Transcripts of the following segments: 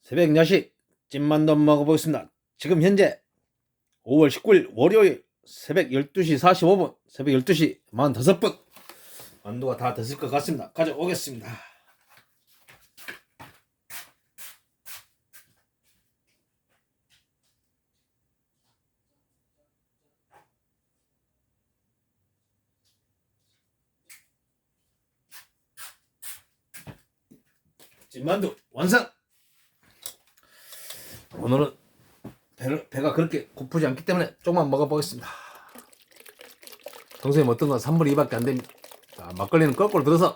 새벽 4시 찐만두 먹어보겠습니다. 지금 현재 5월 19일 월요일 새벽 12시 45분, 새벽 12시 45분. 만두가 다 됐을 것 같습니다. 가져오겠습니다. 찐만두 완성! 오늘은 배가 그렇게 고프지 않기 때문에 조금만 먹어보겠습니다. 동생님 어떤 건 3분의 2밖에 안 됩니다. 자, 막걸리는 거꾸로 들어서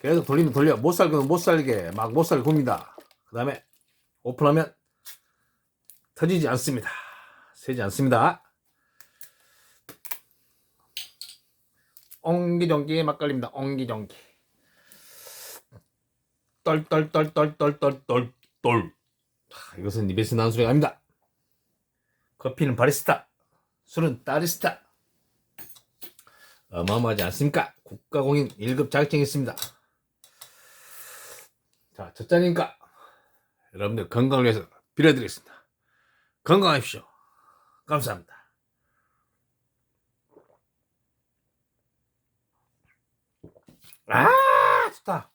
계속 돌리면 돌려. 못 살고는 못 살게 막 못 살게 굽니다. 그 다음에 오픈하면 터지지 않습니다. 새지 않습니다. 옹기종기 막걸리입니다. 옹기종기. 똘똘똘똘똘똘똘똘. 이것은 입에서 나는 소리가 아닙니다. 커피는 바리스타, 술은 따리스타. 어마어마하지 않습니까? 국가공인 1급 자격증이 있습니다. 자, 첫 잔이니까 여러분들 건강을 위해서 빌어드리겠습니다. 건강하십시오. 감사합니다. 아, 좋다.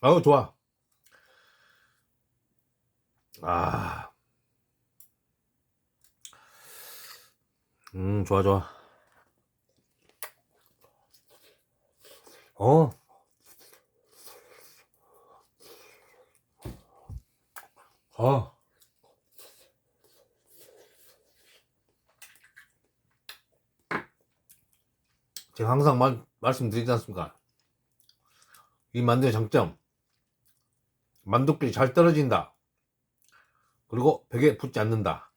아우, 좋아. 아, 좋아, 좋아. 어, 어. 제가 항상 말씀드리지 않습니까? 이 만두의 장점. 만두끼리 잘 떨어진다. 그리고 벽에 붙지 않는다.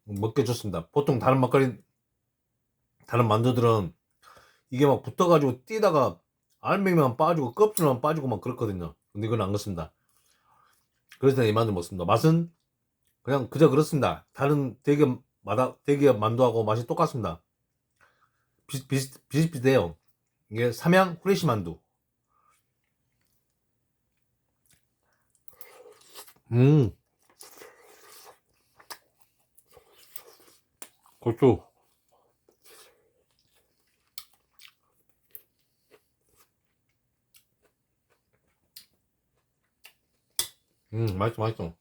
먹기 좋습니다. 보통 다른 막걸리, 다른 만두들은 이게 막 붙어가지고 뛰다가 알맹이만 빠지고 껍질만 빠지고 막 그렇거든요. 근데 이건 안 그렇습니다. 그래서 이 만두 먹습니다. 맛은 그냥 그저 그렇습니다. 다른 대기업 만두하고 맛이 똑같습니다. 비슷비슷해요. 이게 삼양 후레쉬 만두. 고추. 맛있어, 맛있어.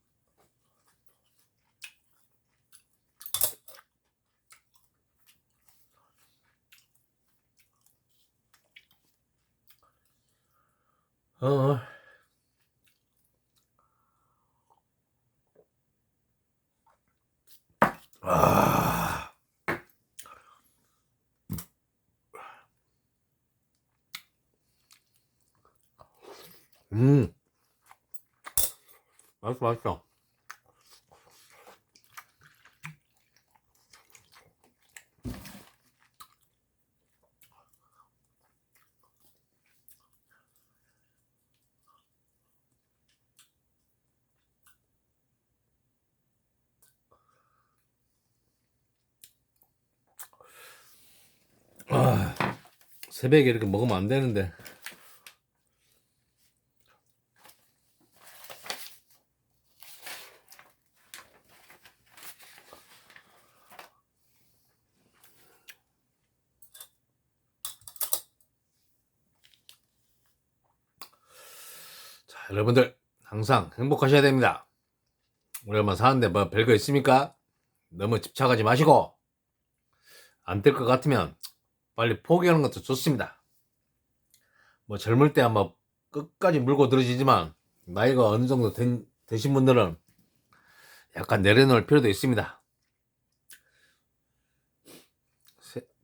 어, 아, 맛있어, 맛있어. 아, 새벽에 이렇게 먹으면 안 되는데. 자, 여러분들 항상 행복하셔야 됩니다. 우리 엄마 사는데 뭐 별거 있습니까? 너무 집착하지 마시고 안 될 것 같으면 빨리 포기하는 것도 좋습니다. 뭐 젊을 때 아마 끝까지 물고 들어지지만 나이가 어느 정도 되신 분들은 약간 내려놓을 필요도 있습니다.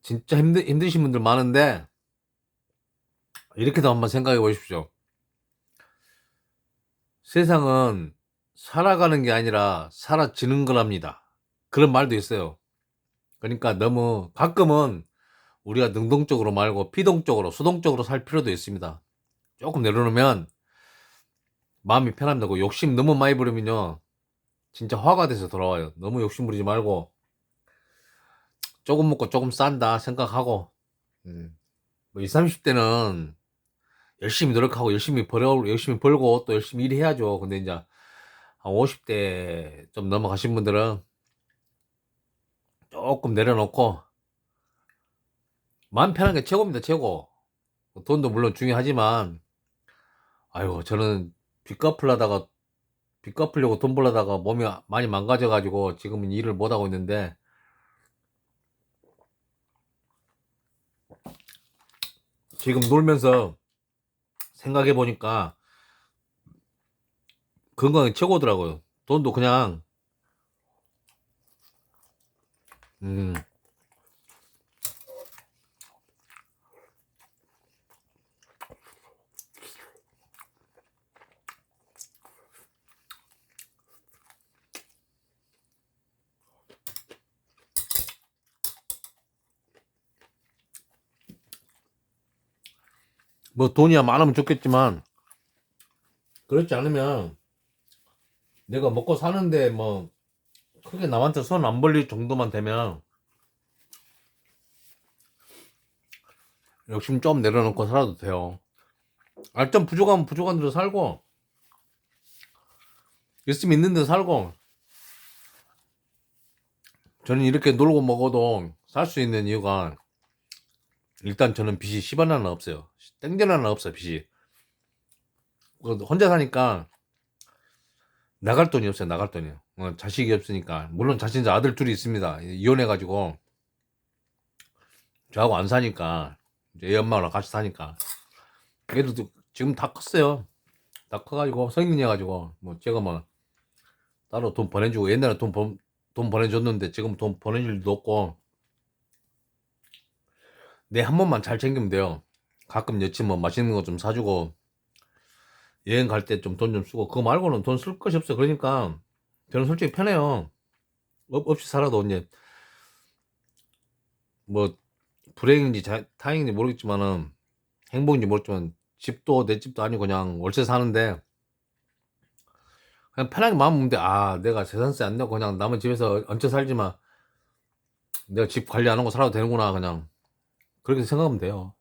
진짜 힘드신 분들 많은데 이렇게도 한번 생각해 보십시오. 세상은 살아가는 게 아니라 사라지는 거랍니다. 그런 말도 있어요. 그러니까 너무 가끔은 우리가 능동적으로 말고 피동적으로 수동적으로 살 필요도 있습니다. 조금 내려놓으면 마음이 편합니다. 그 욕심 너무 많이 부리면요 진짜 화가 돼서 돌아와요. 너무 욕심 부리지 말고 조금 먹고 조금 싼다 생각하고 뭐 20, 30대는 열심히 노력하고 열심히 벌고 또 열심히 일해야죠. 근데 이제 한 50대 좀 넘어가신 분들은 조금 내려놓고 마음 편한 게 최고입니다. 최고. 돈도 물론 중요하지만 아이고 저는 빚 갚으려다가 빚 갚으려고 돈 벌려다가 몸이 많이 망가져가지고 지금은 일을 못하고 있는데 지금 놀면서 생각해보니까 건강이 최고더라고요. 돈도 그냥 음, 뭐 돈이야 많으면 좋겠지만 그렇지 않으면 내가 먹고 사는데 뭐 크게 남한테 손 안 벌릴 정도만 되면 욕심 좀 내려놓고 살아도 돼요. 아, 좀 부족하면 부족한 대로 살고 있으면 있는 데 살고 저는 이렇게 놀고 먹어도 살 수 있는 이유가 일단 저는 빚이 10원 하나 없어요. 땡전 하나 없어요 빚이. 혼자 사니까 나갈 돈이 없어요. 나갈 돈이요. 자식이 없으니까. 물론 자신 아들 둘이 있습니다. 이혼해가지고 저하고 안 사니까 이제 애 엄마랑 같이 사니까 애들도 지금 다 컸어요. 다 커가지고 성인이 해가지고 뭐 제가 뭐 따로 돈 보내주고 옛날에 돈 보내줬는데 지금 돈 보내줄 일도 없고 내 한 번만 잘 챙기면 돼요. 가끔 여친 뭐 맛있는 거 좀 사주고 여행 갈 때 좀 돈 좀 쓰고 그거 말고는 돈 쓸 것이 없어요. 그러니까 저는 솔직히 편해요. 없이 살아도 이제 뭐 불행인지 다행인지 모르겠지만은 행복인지 모르겠지만 집도 내 집도 아니고 그냥 월세 사는데 그냥 편하게 마음 먹는데 아 내가 재산세 안 내고 그냥 남의 집에서 얹혀 살지만 내가 집 관리 안 하고 살아도 되는구나 그냥 그렇게 생각하면 돼요.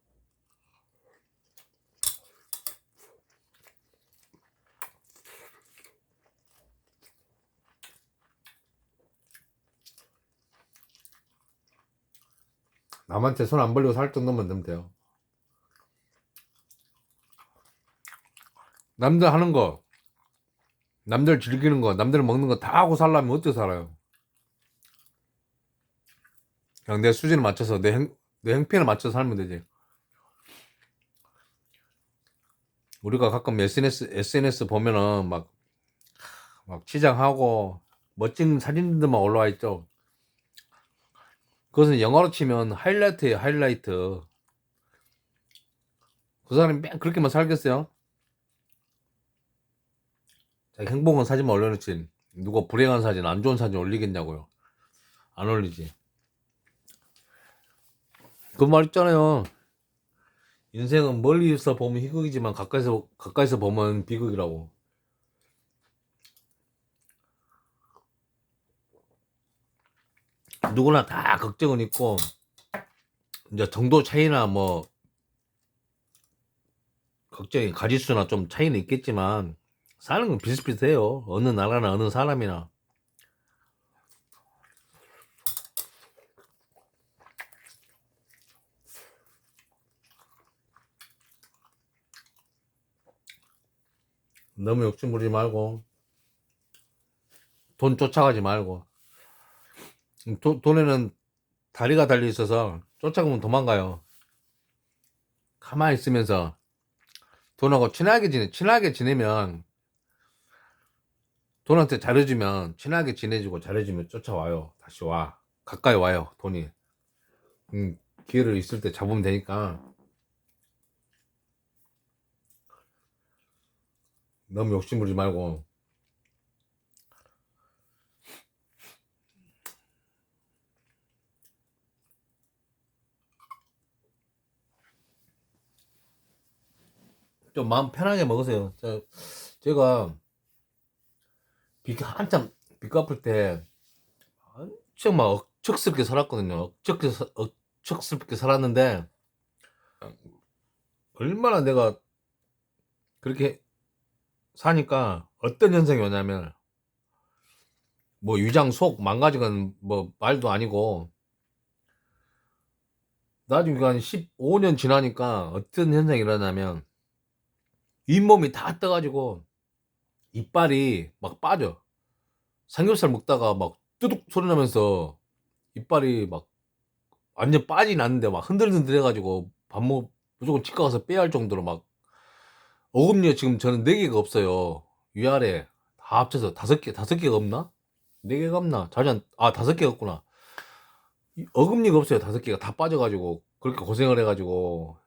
남한테 손 안 벌리고 살 정도만 되면 돼요. 남들 하는 거 남들 즐기는 거 남들 먹는 거 다 하고 살려면 어떻게 살아요? 그냥 내 수준에 맞춰서 내 행편에 맞춰서 살면 되지. 우리가 가끔 SNS 보면은 막 치장하고 멋진 사진들만 올라와 있죠. 그것은 영어로 치면 하이라이트예요, 하이라이트. 그 사람이 맨 그렇게만 살겠어요? 자기 행복한 사진만 올려놓지. 누가 불행한 사진, 안 좋은 사진 올리겠냐고요. 안 올리지. 그 말 있잖아요. 인생은 멀리서 보면 희극이지만 가까이서 보면 비극이라고. 누구나 다 걱정은 있고 이제 정도 차이나 뭐 걱정이 가지수나 좀 차이는 있겠지만 사는 건 비슷비슷해요. 어느 나라나 어느 사람이나. 너무 욕심부리지 말고 돈 쫓아가지 말고 돈에는 다리가 달려 있어서 쫓아가면 도망가요. 가만히 있으면서 돈하고 친하게 지내면 돈한테 잘해주면 친하게 지내주고 잘해주면 쫓아와요. 다시 와. 가까이 와요. 돈이. 기회를 있을 때 잡으면 되니까 너무 욕심부리지 말고 좀 마음 편하게 먹으세요. 제가 한참 빚 갚을 때 엄청 막 억척스럽게 살았거든요. 억척스럽게 살았는데 얼마나 내가 그렇게 사니까 어떤 현상이 오냐면, 뭐 위장 속 망가지건 뭐 말도 아니고, 나중에 한 15년 지나니까 어떤 현상이 일어나면 잇몸이 다 떠가지고 이빨이 막 빠져. 삼겹살 먹다가 막 뚜둑 소리 나면서 이빨이 막 완전 빠지진 않는데 막 흔들흔들 해가지고 무조건 치과 가서 빼야 할 정도로 막. 어금니가 지금 저는 4개가 없어요. 위아래 다 합쳐서 5개가 없나? 4개가 없나? 아, 5개가 없구나. 어금니가 없어요. 5개가 다 빠져가지고 그렇게 고생을 해가지고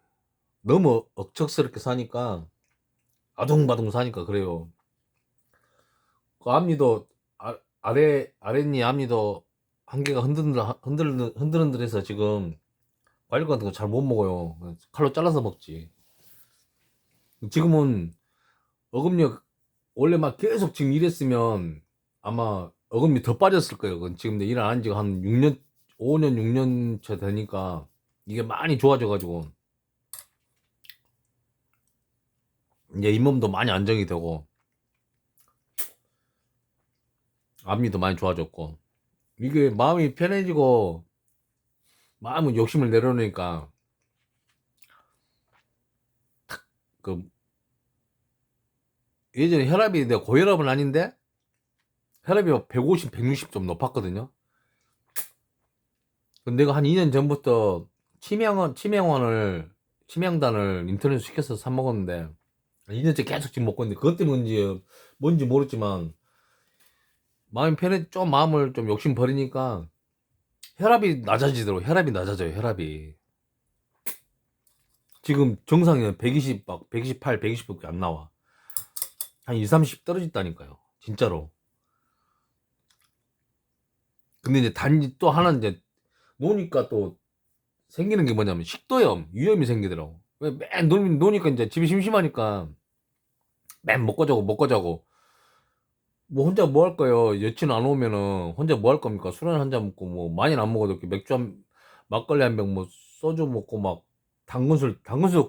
너무 억척스럽게 사니까, 아둥바둥 사니까 그래요. 그 앞니도, 아랫니 앞니도 한 개가 흔들흔들해서 지금 과일 같은 거 잘 못 먹어요. 칼로 잘라서 먹지. 지금은 어금니, 원래 막 계속 지금 일했으면 아마 어금니 더 빠졌을 거예요. 그건 지금 내 일 안 한 지가 한 6년, 5년, 6년 차 되니까 이게 많이 좋아져가지고 이제 잇몸도 많이 안정이 되고 앞니도 많이 좋아졌고, 이게 마음이 편해지고 마음은 욕심을 내려놓으니까, 그 예전에 혈압이, 내가 고혈압은 아닌데 혈압이 막 150, 160 좀 높았거든요. 근데 내가 한 2년 전부터 치명단을 인터넷 시켜서 사 먹었는데 2년째 계속 지금 먹고 있는데, 그것 때문에 뭔지 모르지만 마음이 편해, 좀 마음을 좀 욕심 버리니까 혈압이 낮아지더라고. 혈압이 낮아져요. 혈압이 지금 정상이면 120, 막 128, 120밖에 안 나와. 한 2, 30 떨어졌다니까요. 진짜로. 근데 이제 단지 또 하나, 이제 노니까 또 생기는 게 뭐냐면 식도염, 위염이 생기더라고. 왜맨 노니까 이제 집이 심심하니까 맨 먹고 자고 먹고 자고. 뭐 혼자 뭐 할 거예요? 여친 안 오면은 혼자 뭐 할 겁니까? 술 한 잔 먹고, 뭐 많이는 안 먹어도 이렇게 막걸리 한 병, 뭐 소주 먹고, 막 당근술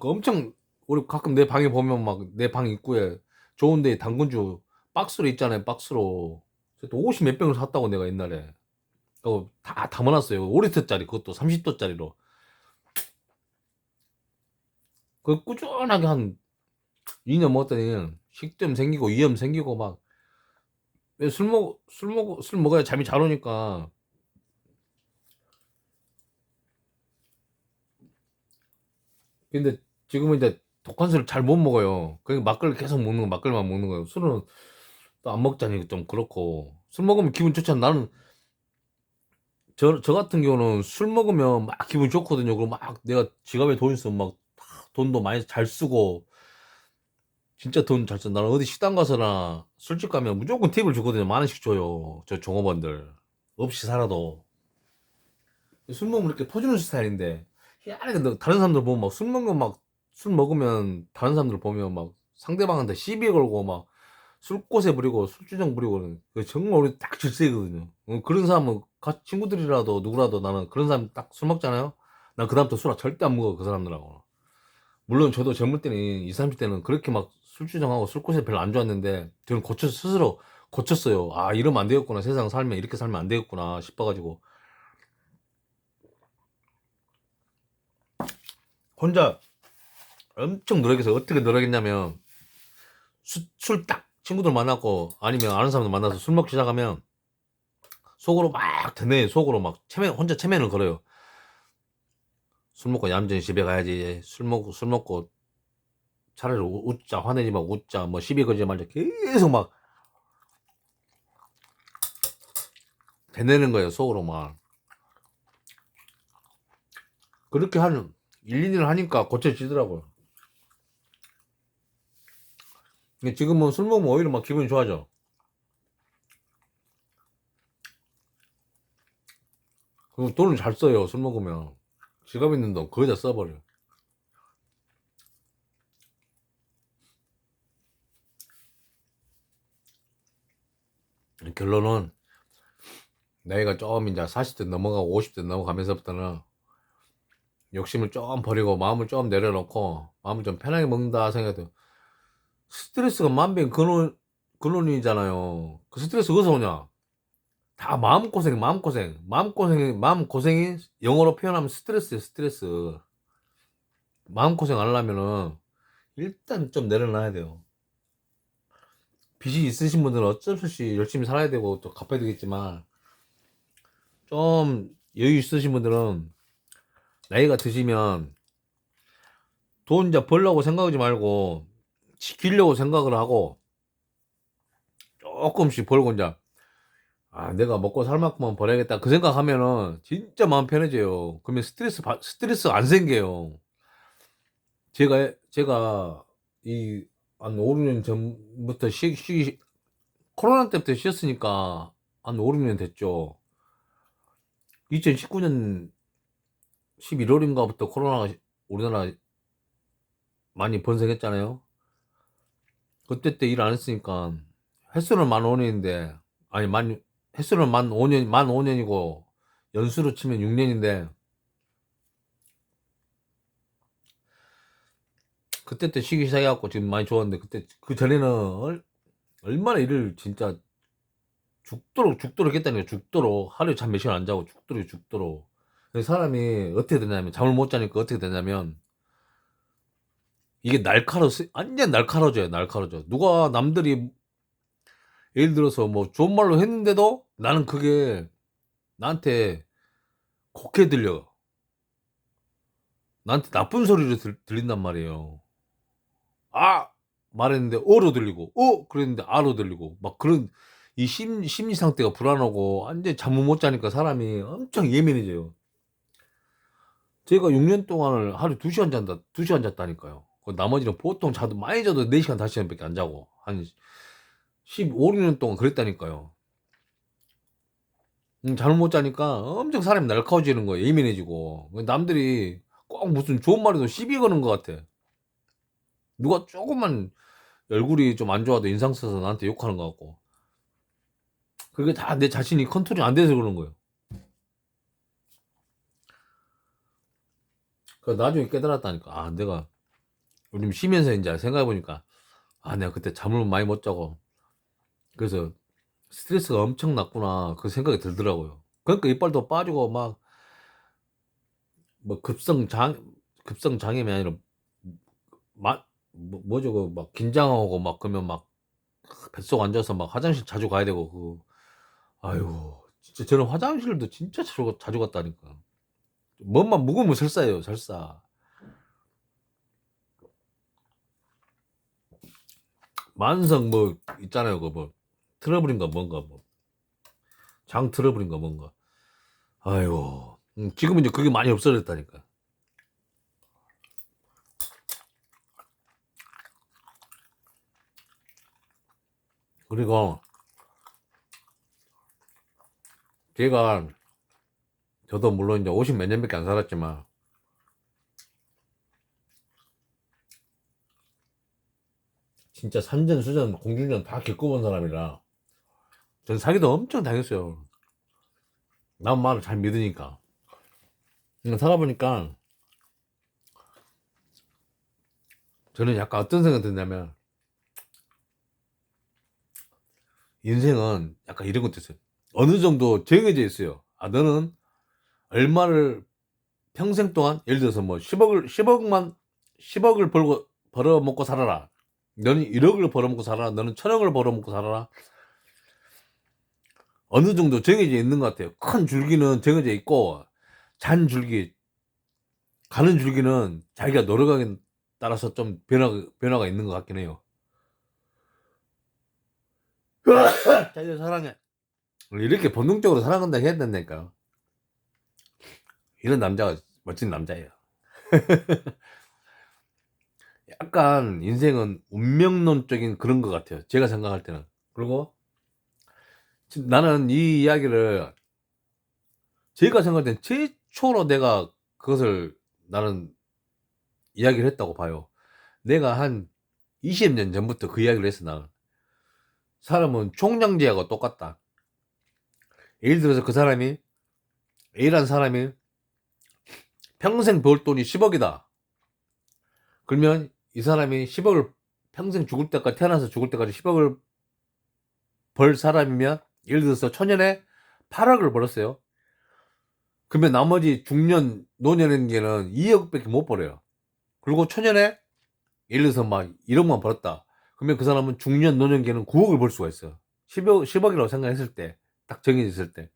엄청. 우리 가끔 내 방에 보면 막 내 방 입구에 좋은데 당근주 박스로 있잖아요. 박스로. 또 50 몇 병을 샀다고 내가 옛날에. 다 담아놨어요. 5리터짜리, 그것도 30도짜리로. 그 꾸준하게 한 2년 먹었더니 식도염 생기고 위염 생기고 막. 술 먹어야 잠이 잘 오니까. 근데 지금은 이제 독한 술을 잘 못 먹어요. 그냥 막걸리 계속 먹는 거, 막걸리만 먹는 거예요. 술은 또 안 먹자니 좀 그렇고. 술 먹으면 기분 좋잖아. 나는, 저 같은 경우는 술 먹으면 막 기분 좋거든요. 그럼 막 내가 지갑에 돈 있으면 막 돈도 많이 잘 쓰고, 진짜 돈 잘 써. 나는 어디 식당 가서나 술집 가면 무조건 팁을 주거든요. 만 원씩 줘요. 저 종업원들. 없이 살아도. 술 먹으면 이렇게 퍼주는 스타일인데, 희한하게 다른 사람들 보면 막 술 먹으면 다른 사람들 보면 막 상대방한테 시비 걸고 막 술꼬세 부리고 술주정 부리고 그러는, 정말 우리 딱 질색이거든요. 그런 사람은 친구들이라도 누구라도, 나는 그런 사람 딱 술 먹잖아요. 난 그다음부터 술 절대 안 먹어, 그 사람들하고. 물론 저도 젊을 때는 20, 30대는 그렇게 막 술주정하고 술꼬세 별로 안 좋았는데, 저는 스스로 고쳤어요. 아, 이러면 안 되겠구나. 세상 살면 이렇게 살면 안 되겠구나 싶어가지고 혼자 엄청 노력해서. 어떻게 노력했냐면, 술 딱 친구들 만나고 아니면 아는 사람들 만나서 술 먹기 시작하면 속으로 막 드네. 속으로 막 혼자 체면을 걸어요. 술 먹고 얌전히 집에 가야지. 술 먹고 차라리 웃자, 화내지 말고 웃자, 뭐 시비 걸지 말자, 계속 막 되내는 거예요. 속으로 막. 그렇게 한 1, 2년을 하니까 고쳐지더라고요. 근데 지금은 술 먹으면 오히려 막 기분이 좋아져. 그리고 돈을 잘 써요. 술 먹으면 지갑 있는 돈 거의 다 써버려요. 결론은 나이가 좀 이제 40대 넘어가고 50대 넘어가면서부터는 욕심을 좀 버리고 마음을 좀 내려놓고 마음을 좀 편하게 먹는다 생각해도, 스트레스가 만병 근원이잖아요. 그 스트레스 어디서 오냐? 다 마음고생이 영어로 표현하면 스트레스예요, 스트레스. 마음고생 안 하려면은 일단 좀 내려놔야 돼요. 빚이 있으신 분들은 어쩔 수 없이 열심히 살아야 되고 또 갚아야 되겠지만, 좀 여유 있으신 분들은 나이가 드시면 돈 이제 벌려고 생각하지 말고 지키려고 생각을 하고 조금씩 벌고 이제 내가 먹고 살 만큼만 벌어야겠다 그 생각하면은 진짜 마음 편해져요. 그러면 스트레스 안 생겨요. 제가 이 한 5, 6년 전부터 코로나 때부터 쉬었으니까 한 5, 6년 됐죠. 2019년 11월인가부터 코로나가 우리나라 많이 번성했잖아요. 그때 때 일 안 했으니까 횟수는 만 5년인데 횟수는 만 5년이고 연수로 치면 6년인데 그때 때 쉬기 시작해갖고 지금 많이 좋았는데 그때 그 전에는 얼마나 일을 진짜 죽도록 했다는 거야. 죽도록 하루에 잠 몇 시간 안 자고 죽도록 그래서 사람이 어떻게 되냐면 잠을 못 자니까 어떻게 되냐면 이게 완전 날카로워져. 누가 남들이 예를 들어서 뭐 좋은 말로 했는데도 나는 그게 나한테 곡해 들려. 나한테 나쁜 소리로 들린단 말이에요. 아! 말했는데 어로 들리고, 그랬는데 아로 들리고, 막 그런, 심리 상태가 불안하고, 완전 잠을 못 자니까 사람이 엄청 예민해져요. 제가 6년 동안을 하루에 2시간 잤다니까요. 나머지는 보통 많이 자도 4시간, 5시간밖에 안 자고, 한 15, 16년 동안 그랬다니까요. 잠을 못 자니까 엄청 사람이 날카로워지는 거예요. 예민해지고. 남들이 꼭 무슨 좋은 말에도 시비 거는 것 같아. 누가 조금만 얼굴이 좀 안 좋아도 인상 써서 나한테 욕하는 것 같고. 그게 다 내 자신이 컨트롤이 안 돼서 그런 거예요. 그 나중에 깨달았다니까. 내가 요즘 쉬면서 이제 생각해보니까, 내가 그때 잠을 많이 못 자고, 그래서 스트레스가 엄청 났구나. 그 생각이 들더라고요. 그러니까 이빨도 빠지고, 뭐, 급성장애이 아니라, 뭐죠, 긴장하고, 그러면 뱃속 앉아서 화장실 자주 가야 되고, 아유, 진짜 저는 화장실도 진짜 자주 갔다니까. 뭔만 묵으면 설사예요, 설사. 만성 있잖아요, 트러블인가 뭔가, 장 트러블인가 뭔가. 아유, 지금은 이제 그게 많이 없어졌다니까. 그리고, 저도 물론 이제 50 몇 년밖에 안 살았지만, 진짜 산전수전, 공중전 다 겪어본 사람이라, 전 사기도 엄청 당했어요. 남 말을 잘 믿으니까. 살아보니까, 저는 약간 어떤 생각이 드냐면, 인생은 약간 이런 것도 있어요. 어느 정도 정해져 있어요. 너는 얼마를 평생 동안, 예를 들어서 10억을 벌어먹고 살아라. 너는 1억을 벌어먹고 살아라. 너는 1000억을 벌어먹고 살아라. 어느 정도 정해져 있는 것 같아요. 큰 줄기는 정해져 있고, 잔 줄기, 가는 줄기는 자기가 노력하기에 따라서 좀 변화가 있는 것 같긴 해요. 자기를 사랑해. 이렇게 본능적으로 사랑한다 해야 된다니까. 이런 남자가 멋진 남자예요. 약간 인생은 운명론적인 그런 것 같아요. 제가 생각할 때는. 그리고 나는 이 이야기를 제가 생각할 땐 최초로 내가 그것을 나는 이야기를 했다고 봐요. 내가 한 20년 전부터 그 이야기를 했어. 나는 사람은 총량제하고 똑같다. 예를 들어서 그 사람이 A라는 사람이 평생 벌 돈이 10억이다. 그러면 이 사람이 10억을 평생 죽을 때까지, 태어나서 죽을 때까지 10억을 벌 사람이면, 예를 들어서 초년에 8억을 벌었어요. 그러면 나머지 중년, 노년에는 2억밖에 못 벌어요. 그리고 초년에 예를 들어서 막 1억만 벌었다. 그러면 그 사람은 중년, 노년기에는 9억을 벌 수가 있어요. 10억이라고 생각했을 때, 딱 정해졌을 때.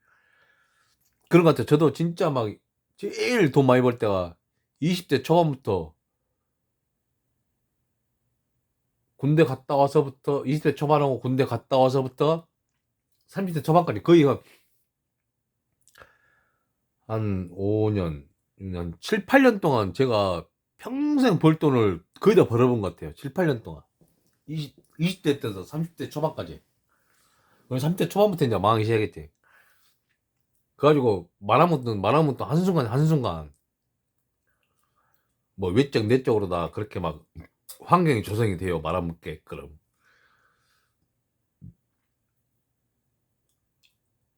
그런 것 같아요. 저도 진짜 막 제일 돈 많이 벌 때가 20대 초반부터, 군대 갔다 와서부터, 20대 초반하고 군대 갔다 와서부터 30대 초반까지 거의 한 5년, 한 7, 8년 동안 제가 평생 벌 돈을 거의 다 벌어본 것 같아요. 7, 8년 동안. 20대 때서 30대 초반까지. 30대 초반부터 이제 망하기 시작했지. 그래가지고 말하면 또 한순간 뭐 외적 내적으로 다 그렇게 막 환경이 조성이 돼요. 말아먹게. 그럼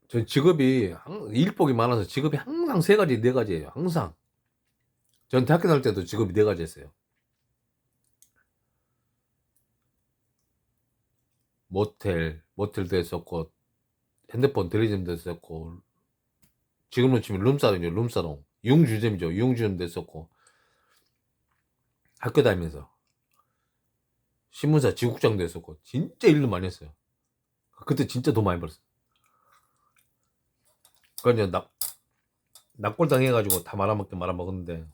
전 직업이 일복이 많아서 직업이 항상 세 가지 네 가지예요. 항상. 전 대학교 다닐 때도 직업이 네 가지였어요. 모텔도 했었고, 핸드폰 대리점도 했었고, 지금은 치면 룸사롱이죠. 룸사롱. 융주점이죠. 융주점도 했었고, 학교 다니면서 신문사 지국장도 했었고, 진짜 일도 많이 했어요. 그때 진짜 돈 많이 벌었어요. 그러니까 이제 납골당 해가지고 다 말아먹었는데,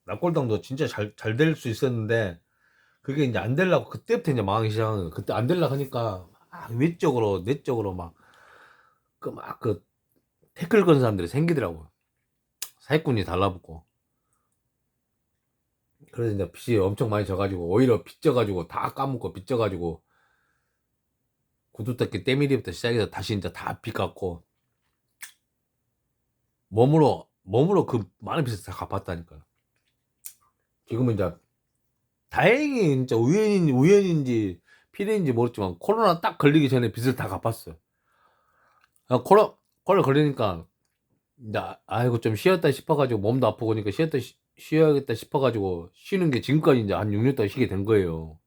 납골당도 진짜 잘 될 수 있었는데, 그게 이제 안 되려고 그때부터 이제 망하기 시작한 거예요. 그때 안 되려고 하니까 외적으로 내적으로 그 태클 거는 사람들이 생기더라고요. 사기꾼이 달라붙고. 그래서 이제 빚이 엄청 많이 져가지고 오히려 빚져가지고 다 까먹고 빚져가지고 구두닦이 때밀이부터 시작해서 다시 이제 다 빚 갚고 몸으로 그 많은 빚을 다 갚았다니까요. 지금은 이제 다행히 진짜 우연인지 필연인지 모르지만 코로나 딱 걸리기 전에 빚을 다 갚았어요. 코로나 걸리니까 이제 아이고 좀 쉬었다 싶어가지고 몸도 아프고 그러니까 쉬어야겠다 싶어가지고 쉬는 게 지금까지 이제 한 6년 동안 쉬게 된 거예요.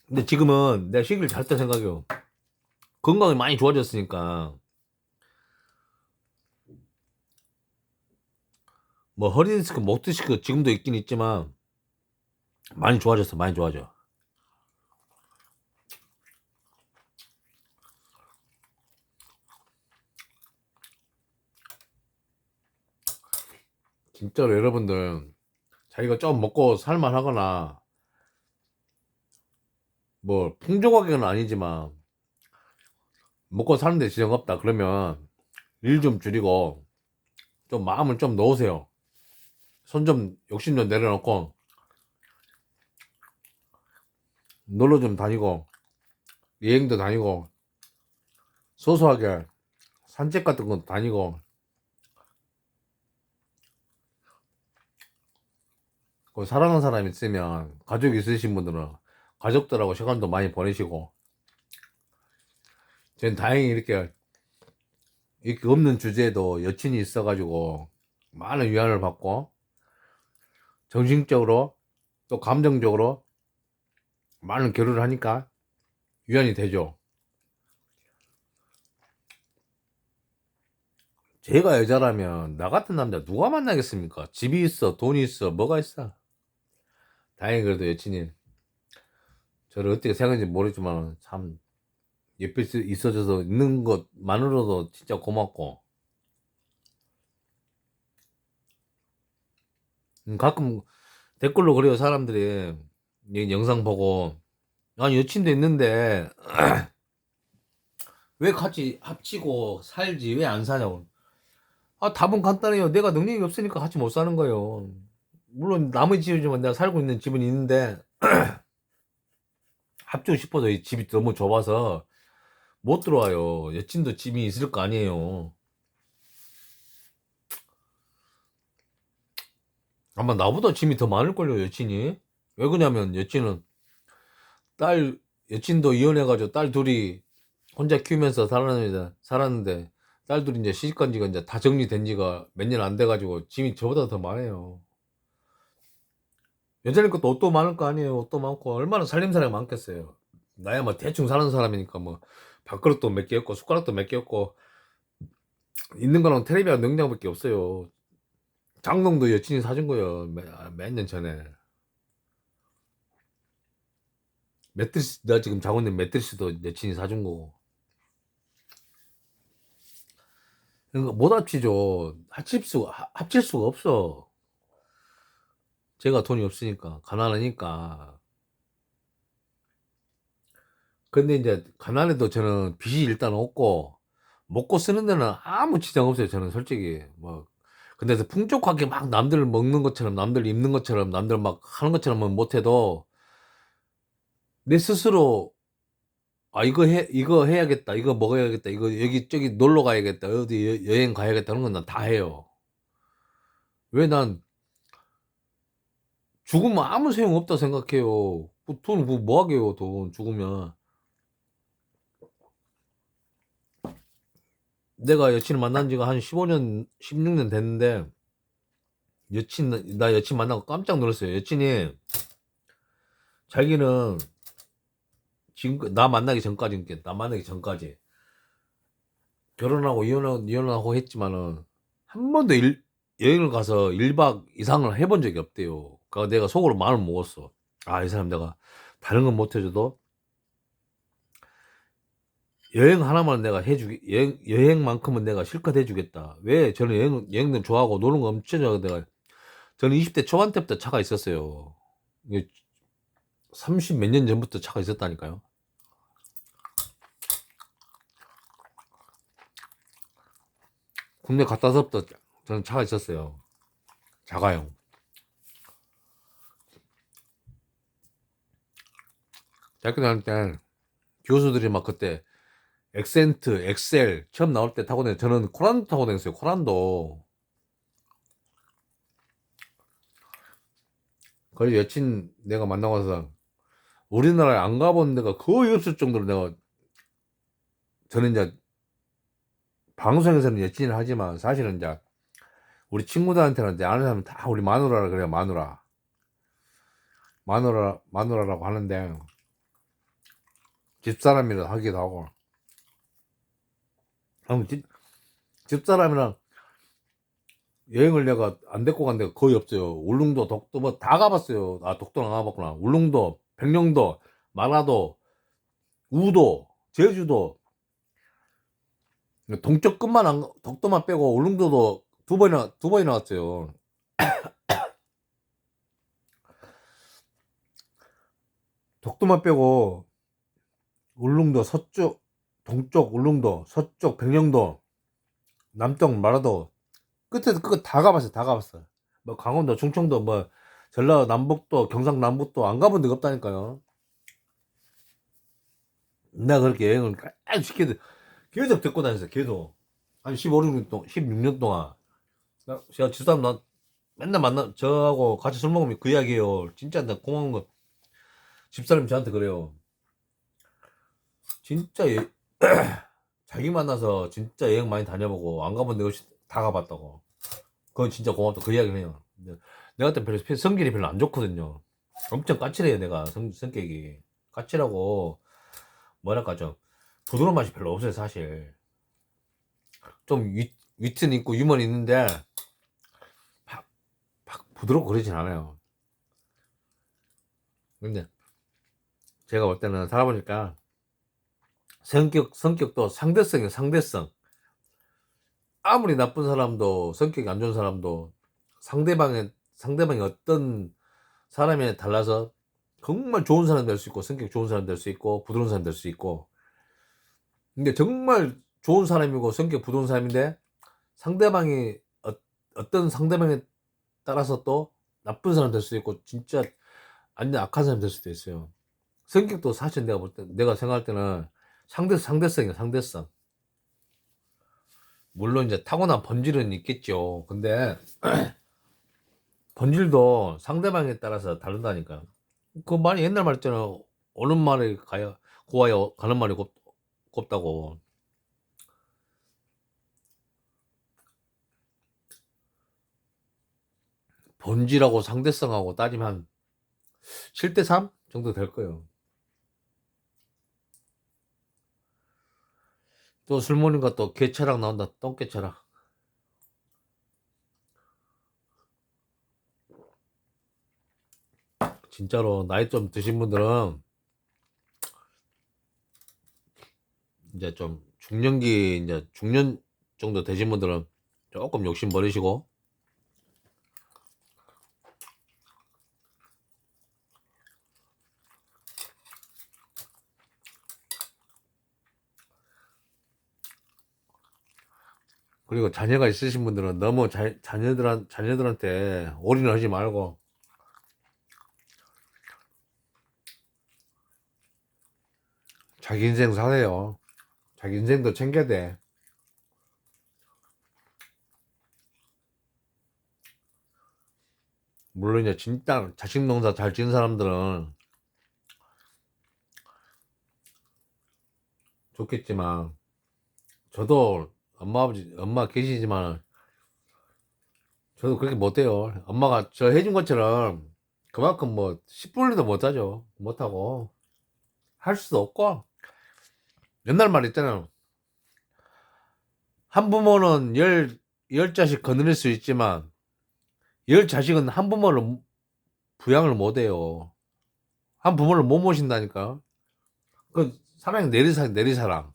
근데 지금은 내가 쉬기를 잘했다 생각해요. 건강이 많이 좋아졌으니까 뭐 허리 디스크, 목 디스크 지금도 있긴 있지만 많이 좋아졌어, 많이 좋아져. 진짜로 여러분들 자기가 좀 먹고 살만하거나 뭐 풍족하게는 아니지만 먹고 사는데 지장 없다 그러면 일 좀 줄이고 좀 마음을 좀 놓으세요. 손 좀 욕심 좀 내려놓고 놀러 좀 다니고 여행도 다니고 소소하게 산책 같은 거 다니고 그 사랑하는 사람 있으면 가족 있으신 분들은 가족들하고 시간도 많이 보내시고 전 다행히 이렇게 없는 주제에도 여친이 있어가지고 많은 위안을 받고 정신적으로 또 감정적으로 많은 교류를 하니까 위안이 되죠. 제가 여자라면 나 같은 남자 누가 만나겠습니까? 집이 있어, 돈이 있어, 뭐가 있어. 다행히 그래도 여친이 저를 어떻게 생각하는지 모르지만 참 옆에 있어줘서 있는 것만으로도 진짜 고맙고 가끔 댓글로 그래요. 사람들이 이 영상 보고 아니 여친도 있는데 왜 같이 합치고 살지 왜 안 사냐고. 답은 간단해요. 내가 능력이 없으니까 같이 못 사는 거예요. 물론 남의 집이지만 내가 살고 있는 집은 있는데 합치고 싶어도 이 집이 너무 좁아서 못 들어와요. 여친도 집이 있을 거 아니에요. 아마 나보다 짐이 더 많을걸요, 여친이. 왜 그러냐면 딸 여친도 이혼해가지고 딸 둘이 혼자 키우면서 살았는데 딸 둘이 이제 시집간 지가 이제 다 정리된 지가 몇 년 안 돼가지고 짐이 저보다 더 많아요. 여자님 것도 옷도 많을 거 아니에요. 옷도 많고 얼마나 살림살이가 많겠어요. 나야 뭐 대충 사는 사람이니까 뭐 밥그릇도 몇 개 없고 숟가락도 몇 개 없고 있는 거랑 텔레비랑 냉장고밖에 없어요. 장롱도 여친이 사준 거예요. 몇 년 전에. 매트리스, 내가 지금 자고 있는 매트리스도 여친이 사준 거고. 그러니까 못 합치죠. 합칠 수가 없어. 제가 돈이 없으니까, 가난하니까. 근데 이제, 가난해도 저는 빚이 일단 없고, 먹고 쓰는 데는 아무 지장 없어요. 저는 솔직히. 뭐, 근데 풍족하게 막 남들 먹는 것처럼, 남들 입는 것처럼, 남들 막 하는 것처럼은 못해도, 내 스스로 이거 해야겠다, 이거 먹어야겠다, 이거 여기 놀러 가야겠다, 어디 여행 가야겠다 하는 건 난 다 해요. 왜 난 죽으면 아무 소용 없다 생각해요. 돈 뭐 하게요, 돈 죽으면. 내가 여친을 만난 지가 한 15년, 16년 됐는데 나 여친 만나고 깜짝 놀랐어요. 여친이 자기는 지금 나 만나기 전까지 결혼하고 이혼하고 했지만은 한 번도 여행을 가서 1박 이상을 해본 적이 없대요. 그러니까 내가 속으로 마음을 먹었어. 아, 이 사람 내가 다른 건 못 해줘도 여행 하나만 내가 여행만큼은 내가 실컷 해주겠다. 왜? 저는 여행도 좋아하고 노는 거 엄청 좋아하고 저는 20대 초반 때부터 차가 있었어요. 30 몇 년 전부터 차가 있었다니까요. 국내 갔다 와서부터 저는 차가 있었어요. 자가용. 대학교 다닐 때 교수들이 막 그때 엑센트, 엑셀 처음 나올 때 타고 저는 코란도 타고 다녔어요. 코란도. 그래서 여친 내가 만나고 나서 우리나라에 안 가본 데가 거의 없을 정도로 저는 이제 방송에서는 여친을 하지만 사실은 이제 우리 친구들한테는 이제 아는 사람은 다 우리 마누라라 그래요. 마누라라고 하는데 집사람이라 하기도 하고. 집사람이랑 여행을 내가 안 데리고 간 데가 거의 없어요. 울릉도, 독도 뭐 다 가봤어요. 아, 독도는 안 가봤구나. 울릉도, 백령도, 마라도, 우도, 제주도. 동쪽 끝만 독도만 빼고 울릉도도 두 번이나 왔어요. 독도만 빼고 울릉도 서쪽, 동쪽 울릉도, 서쪽 백령도, 남쪽 마라도 끝에서 끝 다 가봤어요. 다 가봤어요. 뭐 강원도, 충청도, 뭐 전라도 남북도, 경상남북도 안 가본 데가 없다니까요. 내가 그렇게 여행을 계속 계속 듣고 다녔어요. 계속 한 16년 동안. 제가 집사람 맨날 저하고 같이 술 먹으면 그 이야기해요. 진짜 나 고마운 거. 집사람이 저한테 그래요. 진짜 자기 만나서 진짜 여행 많이 다녀보고 안 가본 데 없이 다 가봤다고. 그건 진짜 고맙다. 그 이야기를 해요. 내가 그때 별로 성질이 별로 안 좋거든요. 엄청 까칠해요. 내가 성격이 까칠하고 뭐랄까 좀 부드러운 맛이 별로 없어요. 사실 좀 위트는 있고 유머는 있는데 막 부드럽고 그러진 않아요. 근데 제가 볼 때는 살아보니까 성격도 상대성이에요. 상대성. 아무리 나쁜 사람도 성격이 안 좋은 사람도 상대방이 어떤 사람에 달라서 정말 좋은 사람 될 수 있고 성격 좋은 사람 될 수 있고 부드러운 사람 될 수 있고. 근데 정말 좋은 사람이고 성격 부드러운 사람인데 상대방이 어떤 상대방에 따라서 또 나쁜 사람 될 수도 있고 진짜 완전 악한 사람 될 수도 있어요. 성격도 사실 내가 생각할 때는 상대성이야. 상대성. 물론 이제 타고난 본질은 있겠죠. 근데 본질도 상대방에 따라서 다르다니까. 그 말이 옛날 말 있잖아. 오는 말이 고와야 가는 말이 곱다고. 본질하고 상대성하고 따지면 7대 3 정도 될 거예요. 또 술 먹으니까 또 개체락 나온다. 똥개체락. 진짜로 나이 좀 드신 분들은 이제 좀 중년기 이제 중년 정도 되신 분들은 조금 욕심 버리시고, 그리고 자녀가 있으신 분들은 너무 자녀들한테 올인하지 말고 자기 인생 사세요. 자기 인생도 챙겨야 돼. 물론 이제 진짜 자식 농사 잘 지은 사람들은 좋겠지만, 저도 엄마 계시지만 저도 그렇게 못해요. 엄마가 저 해준 것처럼 그만큼 뭐 10분에도 못하죠. 못하고 할 수도 없고. 옛날 말 있잖아요. 한 부모는 열 자식 거느릴 수 있지만 열 자식은 한 부모를 부양을 못해요. 한 부모를 못 모신다니까. 그 사랑이 내리사랑.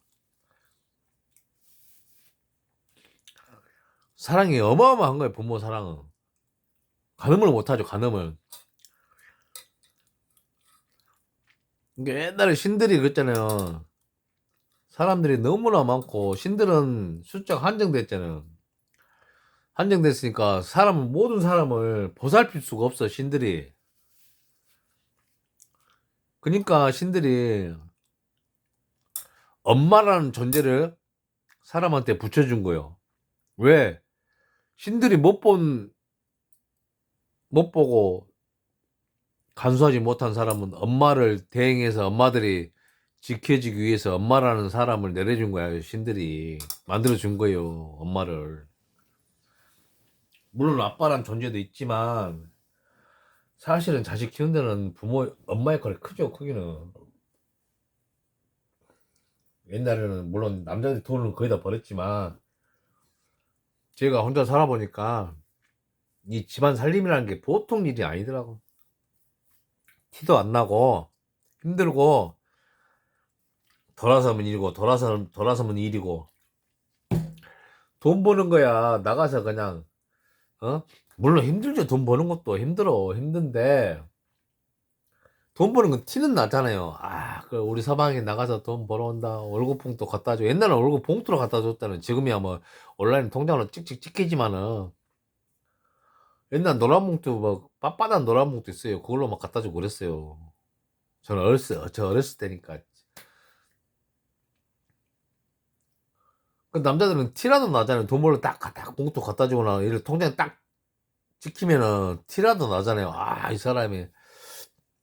사랑이 어마어마한 거예요. 부모 사랑은 가늠을 못하죠. 가늠을. 이게 옛날에 신들이 그랬잖아요. 사람들이 너무나 많고 신들은 숫자가 한정됐잖아요. 한정됐으니까 모든 사람을 보살필 수가 없어, 신들이. 그러니까 신들이 엄마라는 존재를 사람한테 붙여준 거예요. 왜? 신들이 못 보고 간수하지 못한 사람은 엄마를 대행해서 엄마들이 지켜주기 위해서 엄마라는 사람을 내려준 거야. 신들이 만들어준 거예요, 엄마를. 물론 아빠란 존재도 있지만 사실은 자식 키우는 데는 엄마 역할이 크죠. 크기는. 옛날에는 물론 남자들이 돈을 거의 다 벌었지만 제가 혼자 살아보니까 이 집안 살림이라는 게 보통 일이 아니더라고. 티도 안 나고 힘들고, 돌아서면 일이고 돌아서면 일이고. 돈 버는 거야 나가서 그냥, 물론 힘들죠. 돈 버는 것도 힘든데 돈 버는 건 티는 나잖아요. 그 우리 서방이 나가서 돈 벌어온다. 월급 봉투 갖다 줘. 옛날에 월급 봉투로 갖다 줬다는. 지금이야 뭐 온라인 통장으로 찍찍 찍히지만은 옛날 노란 봉투, 뭐 빳빳한 노란 봉투 있어요. 그걸로 막 갖다 주고 그랬어요. 저 어렸을 때니까. 그 남자들은 티라도 나잖아요. 돈 벌러 딱 봉투 갖다 주거나 이를 통장에 딱 찍히면은 티라도 나잖아요. 이 사람이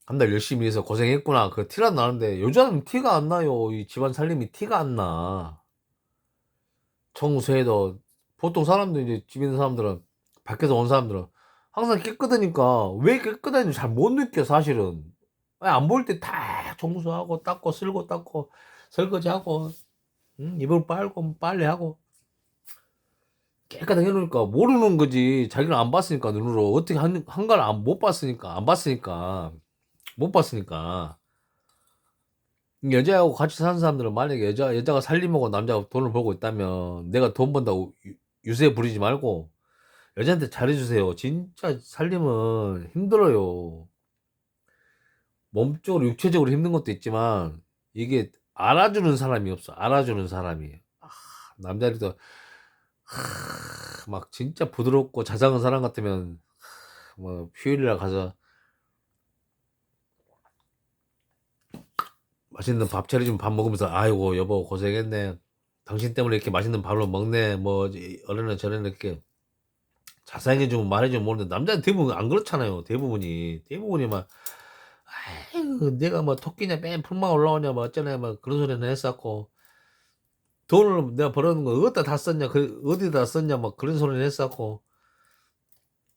한 달 열심히 해서 고생했구나. 그 티라도 나는데 여자는 티가 안 나요. 이 집안 살림이 티가 안 나. 청소해도 보통 사람들, 이제 집 있는 사람들은, 밖에서 온 사람들은 항상 깨끗하니까 왜 깨끗한지 잘 못 느껴 사실은. 안 보일 때 다 청소하고 닦고 쓸고 닦고 설거지하고, 이불 빨고 빨래하고 깨끗하게 해놓으니까 모르는 거지. 자기는 안 봤으니까. 눈으로 어떻게 한 걸 못 봤으니까. 안 봤으니까. 못 봤으니까. 여자하고 같이 사는 사람들은 만약에 여자가 살림하고 남자가 돈을 벌고 있다면 내가 돈 번다고 유세 부리지 말고 여자한테 잘해주세요. 진짜 살림은 힘들어요. 몸적으로 육체적으로 힘든 것도 있지만 이게 알아주는 사람이 없어. 알아주는 사람이. 남자들도 막 진짜 부드럽고 자상한 사람 같으면 뭐 휴일이라 가서 맛있는 밥 차려주면 밥 먹으면서 아이고 여보 고생했네. 당신 때문에 이렇게 맛있는 밥을 먹네. 뭐 어른은 저런 이렇게 자상해주면 말해주면 모르는데 남자는 대부분 안 그렇잖아요. 대부분이 막 아이고 내가 뭐 토끼냐 맨 풀만 올라오냐 뭐 어쩌냐 뭐 그런 소리는 했었고, 돈을 내가 벌어놓은 거 어디다 다 썼냐 어디다 썼냐 막 그런 소리는 했었고.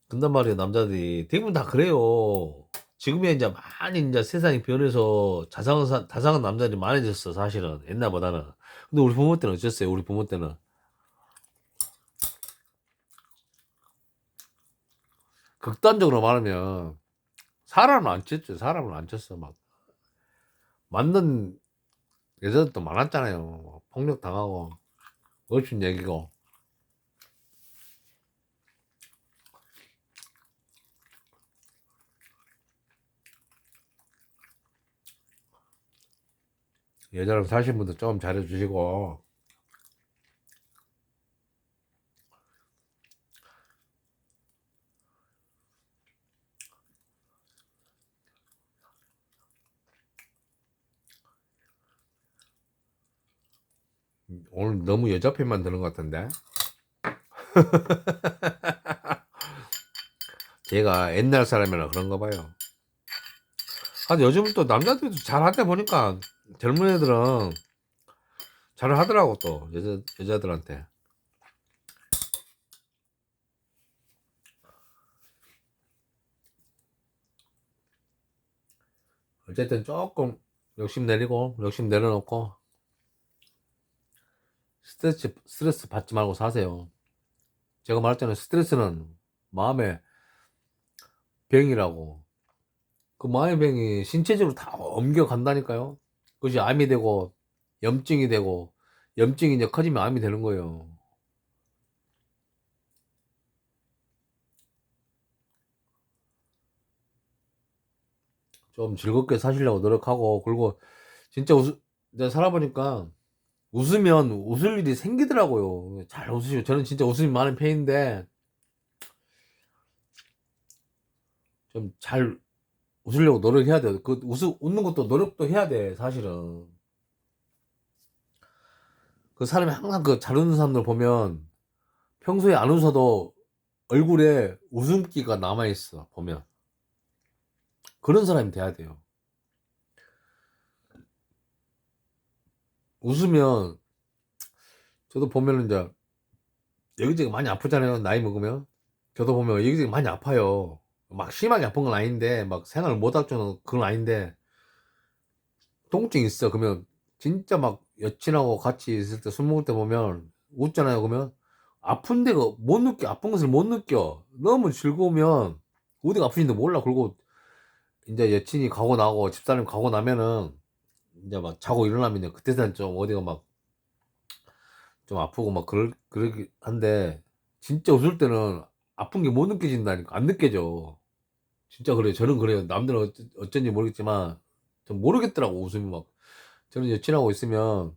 근단 말이에요. 남자들이 대부분 다 그래요. 지금이 이제 많이 이제 세상이 변해서 자상한 남자들이 많아졌어, 사실은. 옛날보다는. 근데 우리 부모 때는 어땠어요? 우리 부모 때는. 극단적으로 말하면, 사람을 안 쳤죠. 사람을 안 쳤어. 막, 맞는 여자들도 많았잖아요. 폭력 당하고, 어르신 얘기고. 여자랑 사신 분도 좀 잘해주시고. 오늘 너무 여자 편만 드는 것 같은데? 제가 옛날 사람이라 그런가 봐요. 아, 요즘 또 남자들도 잘 하다 보니까 젊은 애들은 잘 하더라고, 또. 여자들한테. 어쨌든 조금 욕심 내리고, 욕심 내려놓고, 스트레스 받지 말고 사세요. 제가 말했잖아요. 스트레스는 마음의 병이라고. 그 마음의 병이 신체적으로 다 옮겨간다니까요. 그것이 암이 되고, 염증이 되고, 염증이 이제 커지면 암이 되는 거예요. 좀 즐겁게 사시려고 노력하고, 그리고 진짜 내가 살아보니까 웃으면 웃을 일이 생기더라고요. 잘 웃으시고, 저는 진짜 웃음이 많은 편인데, 좀 잘 웃으려고 노력해야 돼요. 웃는 것도 노력도 해야 돼, 사실은. 그 사람이 항상 그 잘 웃는 사람들 보면 평소에 안 웃어도 얼굴에 웃음기가 남아있어, 보면. 그런 사람이 돼야 돼요. 웃으면, 저도 보면 이제 여기저기 많이 아프잖아요, 나이 먹으면. 저도 보면 여기저기 많이 아파요. 막 심하게 아픈 건 아닌데, 막 생활을 못 할 정도 그건 아닌데, 통증 있어. 그러면 진짜 막 여친하고 같이 있을 때 술 먹을 때 보면 웃잖아요. 그러면 아픈 데가 못 느껴. 아픈 것을 못 느껴. 너무 즐거우면 어디가 아픈지도 몰라. 그리고 이제 여친이 가고 나고 집사람 가고 나면은 이제 막 자고 일어나면 이제 그때는 좀 어디가 막 좀 아프고 막 그러긴 한데, 진짜 웃을 때는 아픈 게 못 느껴진다니까. 안 느껴져. 진짜 그래요. 저는 그래요. 남들은 어쩐지 모르겠지만 전 모르겠더라고, 웃음이 막. 저는 여친하고 있으면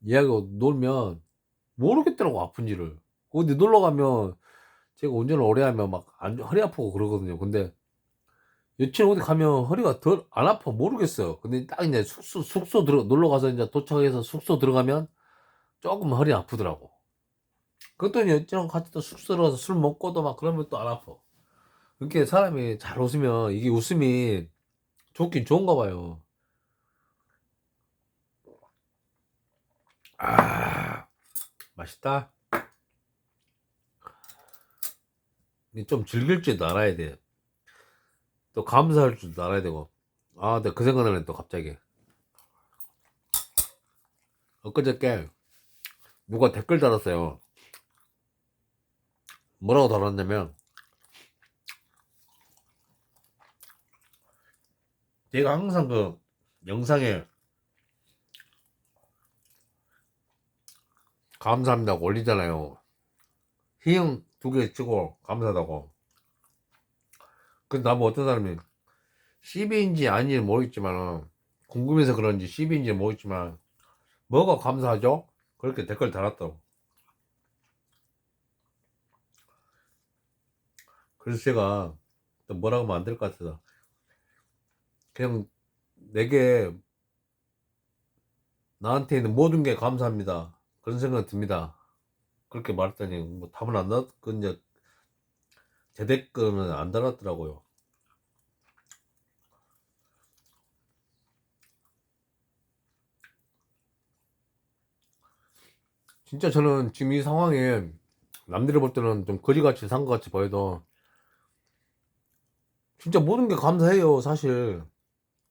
얘하고 놀면 모르겠더라고, 아픈지를. 근데 놀러 가면 제가 운전을 오래 하면 막 허리 아프고 그러거든요. 근데 여친 어디 가면 허리가 덜 안 아파, 모르겠어요. 근데 딱 이제 숙소 놀러 가서 이제 도착해서 숙소 들어가면 조금 허리 아프더라고. 그것도 이제 여친하고 같이 또 숙소 들어가서 술 먹고도 막 그러면 또 안 아파. 그렇게 사람이 잘 웃으면 이게 웃음이 좋긴 좋은가 봐요. 아, 맛있다. 이게 좀 즐길 줄도 알아야 돼. 또 감사할 줄도 알아야 되고. 아, 내가 그 생각나네, 또 갑자기. 엊그저께 누가 댓글 달았어요. 뭐라고 달았냐면, 제가 항상 그 영상에 감사합니다 올리잖아요. 희응 2개 치고 감사하다고. 근데 나뭐 어떤 사람이 CB인지 아닌지 모르겠지만, 궁금해서 그런지 CB인지 모르겠지만, 뭐가 감사하죠? 그렇게 댓글 달았다고. 그래서 제가 또 뭐라고 하면 안 될 것 같아서 그냥, 내게 나한테 있는 모든 게 감사합니다, 그런 생각이 듭니다, 그렇게 말했더니 뭐 답은 안 나왔. 그 이제 제 댓글은 안 달았더라고요. 진짜 저는 지금 이 상황에 남들이 볼 때는 좀 거지같이 산 것 같이 보여도 진짜 모든 게 감사해요. 사실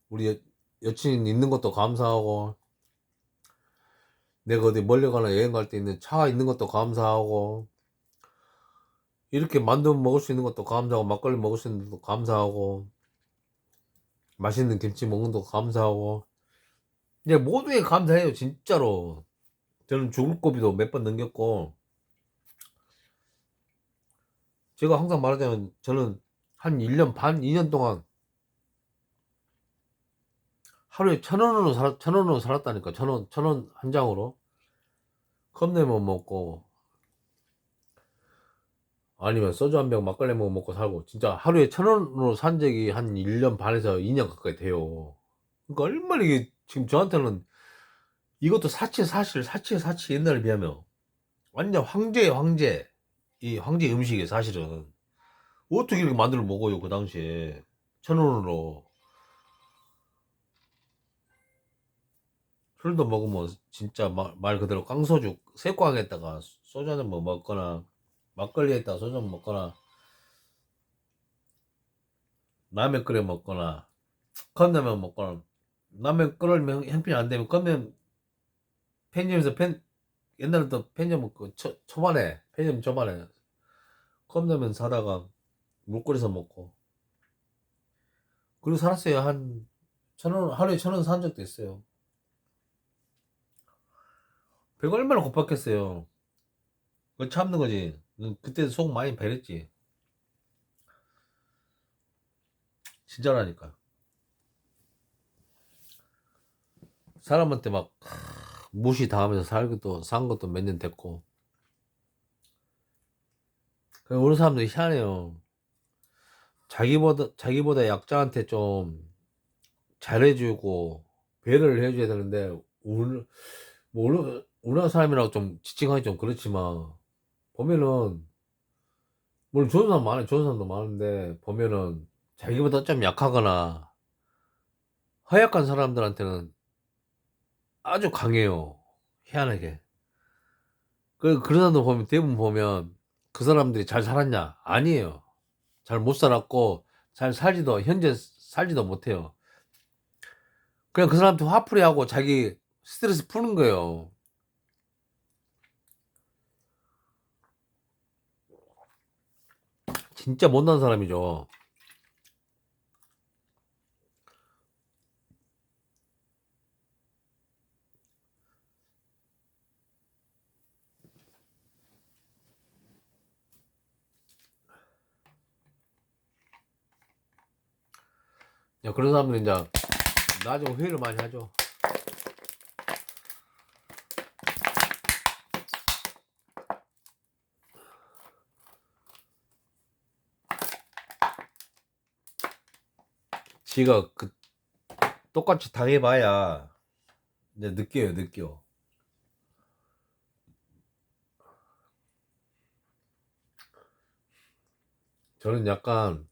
우리 여친 있는 것도 감사하고, 내가 어디 멀리 가나 여행 갈 때 있는 차 있는 것도 감사하고, 이렇게 만두 먹을 수 있는 것도 감사하고, 막걸리 먹을 수 있는 것도 감사하고, 맛있는 김치 먹는 것도 감사하고, 이제 모든 게 감사해요. 진짜로. 저는 죽을 고비도 몇 번 넘겼고, 제가 항상 말하자면 저는 한 1년 반, 2년 동안 하루에 1,000원으로 살았다니까. 1,000원 한 장으로. 컵라면 먹고, 아니면 소주 한 병 막걸리 먹고 살고, 진짜 하루에 1,000원으로 산 적이 한 1년 반에서 2년 가까이 돼요. 그러니까 얼마나 이게 지금 저한테는 이것도 사치의 사치 옛날에 비하면 완전 황제의 황제. 이 황제 음식이 사실은. 어떻게 이렇게 만들어 먹어요, 그 당시에. 1,000원으로. 술도 먹으면 진짜 말 그대로 깡소주, 새우깡에다가 소주 한잔 먹거나, 막걸리에다가 소주 한잔 먹거나, 라면 끓여 먹거나, 컵라면 먹거나, 라면 끓으면 형편이 안 되면 컵라면 편의점에서 옛날에 또 편의점 먹고, 초반에, 편의점 초반에 컵라면 사다가 물 끓여서 먹고. 그리고 살았어요. 한 1,000원, 하루에 1,000원 산 적도 있어요. 배가 얼마나 고팠겠어요. 그거 참는 거지. 그때 속 많이 배렸지. 진짜라니까. 사람한테 막 무시 당하면서 산 것도 몇 년 됐고. 우리 사람들이 희한해요. 자기보다 약자한테 좀 잘해주고 배려를 해줘야 되는데, 우리나라 사람이라고 좀 지칭하기 좀 그렇지만, 보면은 물론 좋은 사람 많아요. 좋은 사람도 많은데, 보면은 자기보다 좀 약하거나 허약한 사람들한테는 아주 강해요. 희한하게. 그런 사람들 보면, 대부분 보면 그 사람들이 잘 살았냐? 아니에요. 잘 못 살았고, 현재 살지도 못해요. 그냥 그 사람한테 화풀이하고 자기 스트레스 푸는 거예요. 진짜 못난 사람이죠. 야, 그런 사람들은 이제 나중에 회의를 많이 하죠. 지가 똑같이 당해봐야 이제 느껴. 저는 약간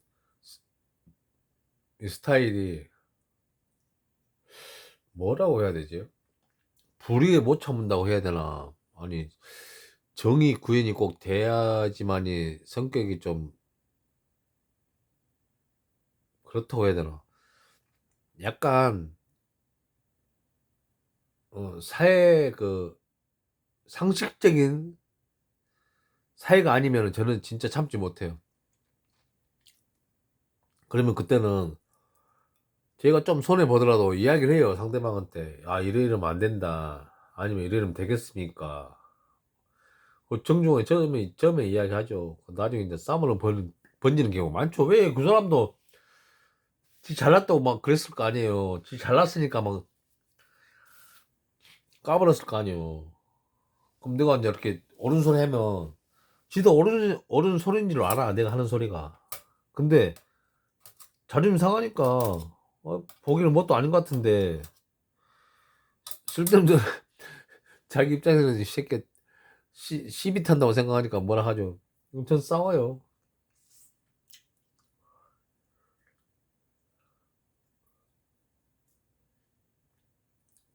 이 스타일이 뭐라고 해야 되지? 불의에 못 참는다고 해야 되나? 아니, 정의 구현이 꼭 돼야지만이 성격이 좀 그렇다고 해야 되나? 약간 사회 상식적인 사회가 아니면 저는 진짜 참지 못해요. 그러면 그때는 제가 좀 손해 보더라도 이야기를 해요. 상대방한테. 아, 이러면 안 된다. 아니면 이러면 되겠습니까? 정중하게 처음에 이야기하죠. 나중에 이제 싸움으로 번지는 경우 많죠. 왜 그 사람도 지 잘났다고 막 그랬을 거 아니에요. 지 잘났으니까 막 까불었을 거 아니에요. 그럼 내가 이제 이렇게 옳은 소리 하면 지도 옳은 소리인 줄 알아. 내가 하는 소리가. 근데 자존심 상하니까 보기는 뭣도 아닌 것 같은데 쓸데없는 자기 입장에서는 이 새끼 시비 탄다고 생각하니까 뭐라 하죠. 그럼 전 싸워요.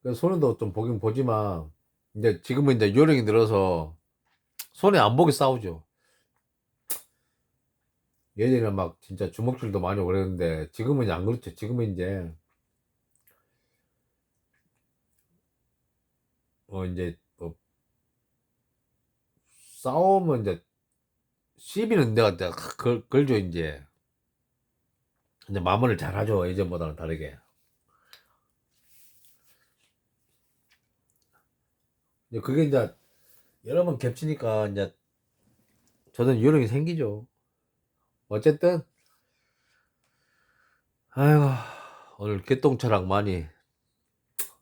그래서 손해도 좀 보긴 보지만 이제 지금은 이제 요령이 늘어서 손해 안 보게 싸우죠. 예전에는 막 진짜 주먹질도 많이 오고 그랬는데 지금은 안 그렇죠. 지금은 이제 이제 뭐 싸우면 이제 시비는 내가 걸죠. 이제 마무리를 잘하죠. 예전보다는 다르게. 이제 그게 이제 여러 번 겹치니까 이제 저는 요령이 생기죠. 어쨌든 아이고 오늘 개똥차랑 많이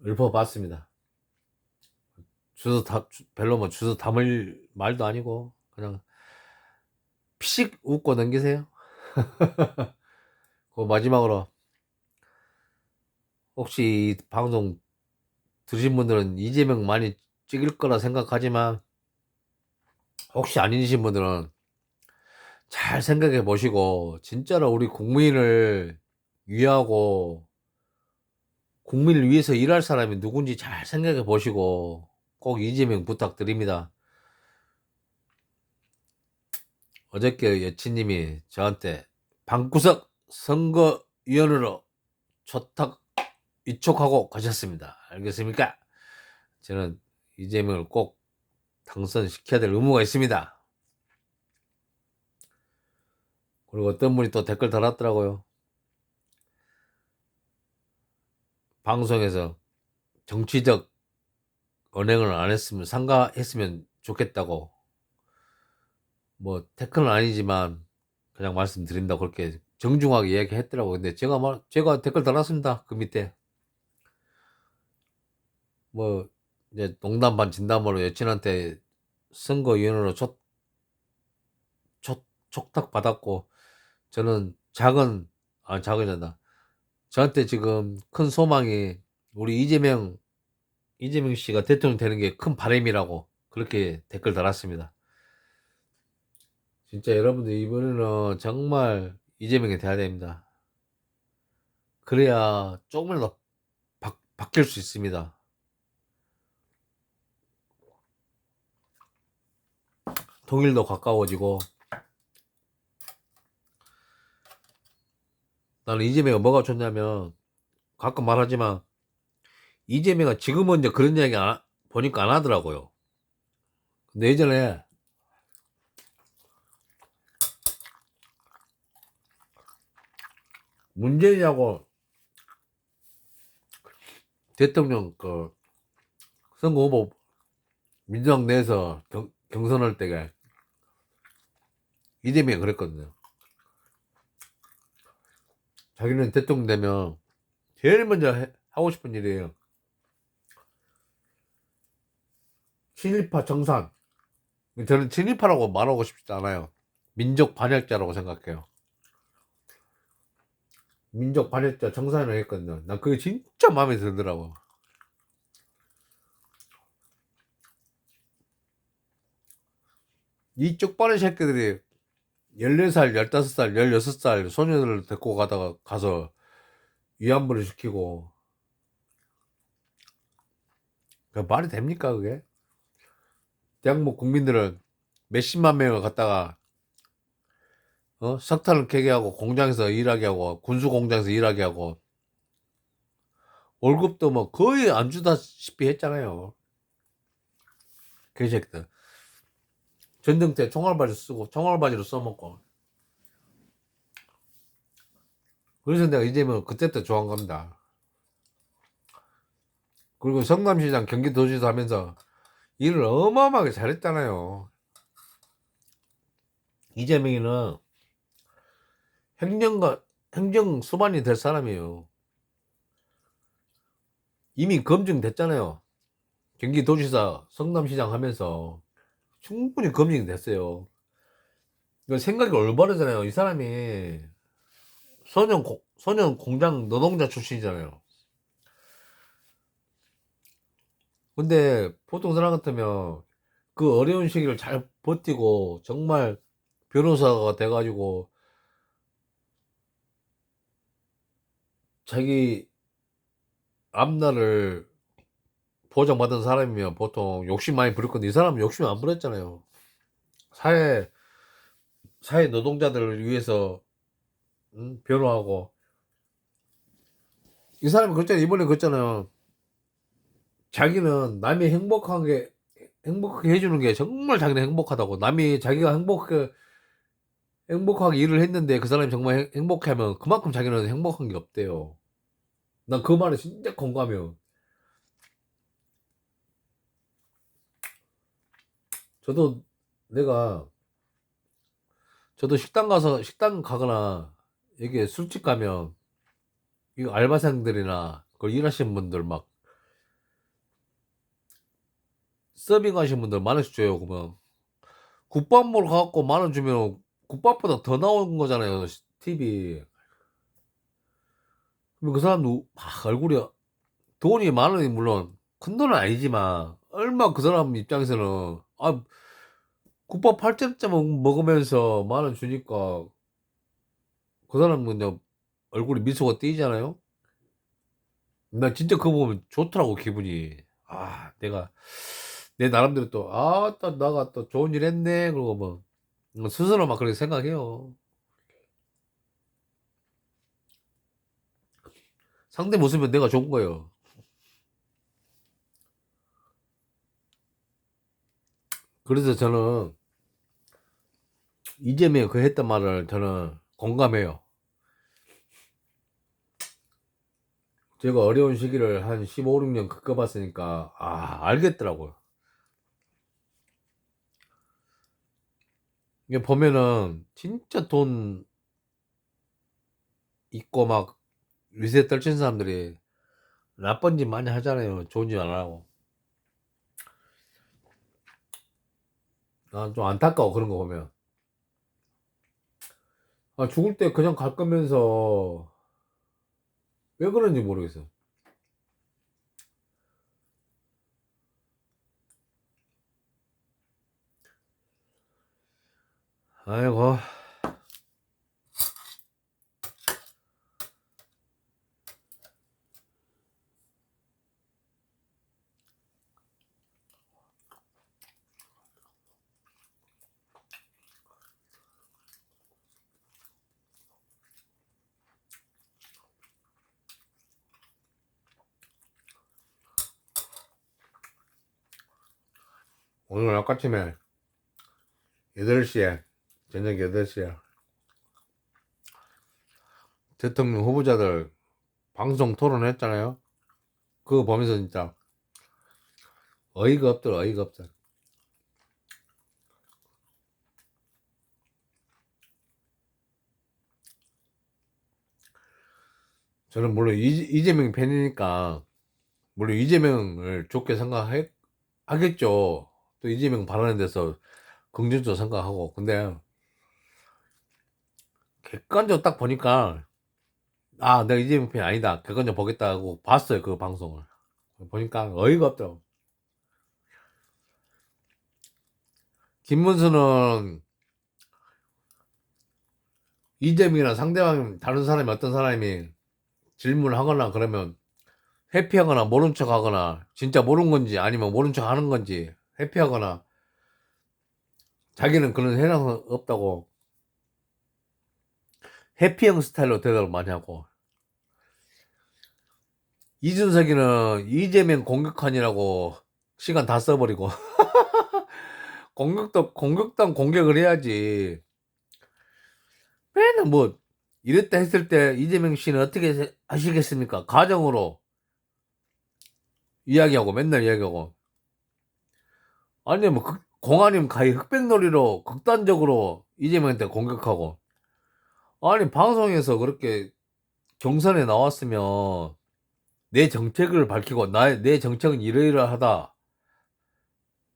읊어봤습니다. 별로 뭐 주워 담을 말도 아니고 그냥 피식 웃고 넘기세요. 그 마지막으로 혹시 이 방송 들으신 분들은 이재명 많이 찍을 거라 생각하지만 혹시 아니신 분들은 잘 생각해 보시고 진짜로 우리 국민을 위하고 국민을 위해서 일할 사람이 누군지 잘 생각해 보시고 꼭 이재명 부탁드립니다. 어저께 여친님이 저한테 방구석 선거위원으로 초탁 위촉하고 가셨습니다. 알겠습니까? 저는 이재명을 꼭 당선시켜야 될 의무가 있습니다. 그리고 어떤 분이 또 댓글 달았더라고요. 방송에서 정치적 언행을 안 했으면 삼가했으면 좋겠다고. 뭐 태클은 아니지만 그냥 말씀드린다고 그렇게 정중하게 이야기했더라고요. 근데 제가 댓글 달았습니다. 그 밑에 뭐 이제 농담 반 진담으로 여친한테 선거위원으로 촉탁 받았고 저는 작은이다. 저한테 지금 큰 소망이 우리 이재명 씨가 대통령 되는 게 큰 바람이라고 그렇게 댓글 달았습니다. 진짜 여러분들 이번에는 정말 이재명이 돼야 됩니다. 그래야 조금이라도 바뀔 수 있습니다. 통일도 가까워지고 나는 이재명이 뭐가 좋냐면 가끔 말하지만 이재명은 지금은 이제 그런 이야기 보니까 안 하더라고요. 근데 예전에 문재인하고 대통령 그 선거 후보 민주당 내에서 경선할 때가 이재명이 그랬거든요. 자기는 대통령 되면 제일 먼저 하고 싶은 일이에요. 친일파 정산. 저는 친일파라고 말하고 싶지 않아요. 민족 반역자라고 생각해요. 민족 반역자 정산을 했거든요. 난 그게 진짜 마음에 들더라고. 이 쪽발의 새끼들이 14살, 15살, 16살 소녀들을 데리고 가서 위안부를 시키고 그 말이 됩니까 그게? 대한민국 국민들은 몇십만 명을 갖다가 석탄을 캐게 하고 공장에서 일하게 하고 군수 공장에서 일하게 하고 월급도 뭐 거의 안 주다시피 했잖아요. 그 새끼들 전등 때 총알바지 쓰고 총알바지로 써먹고. 그래서 내가 이재명을 그때부터 좋아한 겁니다. 그리고 성남시장 경기도지사 하면서 일을 어마어마하게 잘했잖아요. 이재명이는 행정 수반이 될 사람이에요. 이미 검증됐잖아요. 경기도지사 성남시장 하면서 충분히 검증이 됐어요. 이거 생각이 올바르잖아요. 이 사람이 소년 공장 노동자 출신이잖아요. 근데 보통 사람 같으면 그 어려운 시기를 잘 버티고 정말 변호사가 돼가지고 자기 앞날을 보장받은 사람이면 보통 욕심 많이 부릴 건데 이 사람은 욕심 안 부렸잖아요. 사회 사회 노동자들을 위해서 변호하고 이 사람이 그랬잖아요. 이번에 그랬잖아요. 자기는 남이 행복하게 해주는 게 정말 자기는 행복하다고. 남이 자기가 행복하게 일을 했는데 그 사람이 정말 행복하면 그만큼 자기는 행복한 게 없대요. 난 그 말에 진짜 공감해요. 저도 내가 저도 식당 가거나 이게 술집 가면 이거 알바생들이나 그 일하시는 분들 막 서빙 하시는 분들 10,000원씩 줘요. 그러면 국밥 먹으러 가갖고 10,000원 주면 국밥보다 더 나오는 거잖아요. 팁이. 그럼 그 사람도 막 얼굴이 돈이 10,000원이 물론 큰 돈은 아니지만 얼마 그 사람 입장에서는 국밥 8점째 먹으면서 10,000원 주니까 그 사람은 그냥 얼굴에 미소가 띄잖아요. 나 진짜 그거 보면 좋더라고 기분이. 내가 내 나름대로 또 나가 또 좋은 일 했네 그러고 뭐 스스로 막 그렇게 생각해요. 상대 모습은 내가 좋은 거예요. 그래서 저는 이재명 그 했던 말을 저는 공감해요. 제가 어려운 시기를 한 15, 16년 겪어봤으니까 알겠더라고요. 이게 보면은 진짜 돈 있고 막 위세 떨친 사람들이 나쁜 짓 많이 하잖아요. 좋은 짓 안 하고. 난 좀 안타까워 그런 거 보면. 죽을 때 그냥 갈 거면서 왜 그런지 모르겠어. 아이고. 오늘 아까쯤에 8시에 저녁 8시에 대통령 후보자들 방송 토론했잖아요. 그거 보면서 진짜 어이가 없더라. 어이가 없어. 저는 물론 이재명 팬이니까 물론 이재명을 좋게 생각하겠죠. 또 이재명 발언에 대해서 긍정적으로 생각하고. 근데 객관적으로 딱 보니까 내가 이재명 팬이 아니다. 객관적으로 보겠다 하고 봤어요. 그 방송을 보니까 어이가 없더라고. 김문수는 이재명이나 상대방 다른 사람이 어떤 사람이 질문을 하거나 그러면 회피하거나 모른 척 하거나 진짜 모르는 건지 아니면 모른 척 하는 건지 회피하거나 자기는 그런 해당 없다고 해피형 스타일로 대답을 많이 하고, 이준석이는 이재명 공격하니라고 시간 다 써버리고 공격당 공격을 해야지. 맨날 뭐 이랬다 했을 때 이재명 씨는 어떻게 하시겠습니까? 가정으로 이야기하고 맨날 이야기하고. 아니 뭐 공안님 가히 흑백놀이로 극단적으로 이재명한테 공격하고. 아니 방송에서 그렇게 경선에 나왔으면 내 정책을 밝히고 내 정책은 이러이러하다.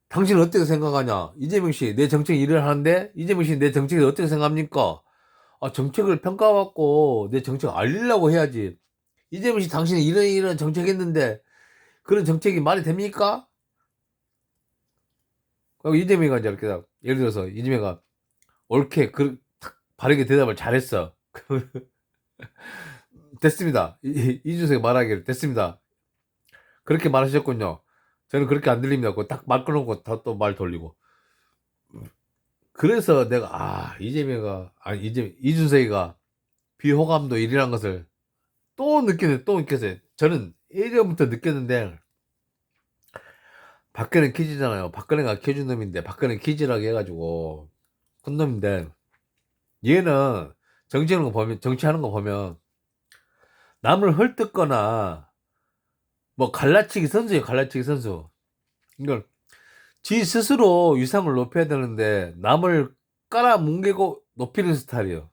당신은 어떻게 생각하냐? 이재명 씨, 내 정책이 이러하는데 이재명 씨 내 정책이 어떻게 생각합니까? 정책을 평가받고 내 정책 알리려고 해야지. 이재명 씨 당신이 이런 정책 했는데 그런 정책이 말이 됩니까? 그리고 이재명이 이제 이렇게 예를 들어서 이재명가 옳게 바르게 대답을 잘했어. 됐습니다. 이준석이 말하기를 됐습니다. 그렇게 말하셨군요. 저는 그렇게 안 들립니다. 딱 말 끊고 다 또 말 돌리고. 그래서 내가 이준석이가 비호감도 일이란 것을 또 느꼈어요. 저는 예전부터 느꼈는데, 박근혜 키즈잖아요. 박근혜가 키워준 놈인데, 박근혜 키즈라고 해가지고 큰 놈인데, 얘는 정치하는 거 보면 남을 헐뜯거나 뭐 갈라치기 선수예요. 갈라치기 선수. 그러니까 지 스스로 위상을 높여야 되는데 남을 깔아뭉개고 높이는 스타일이에요.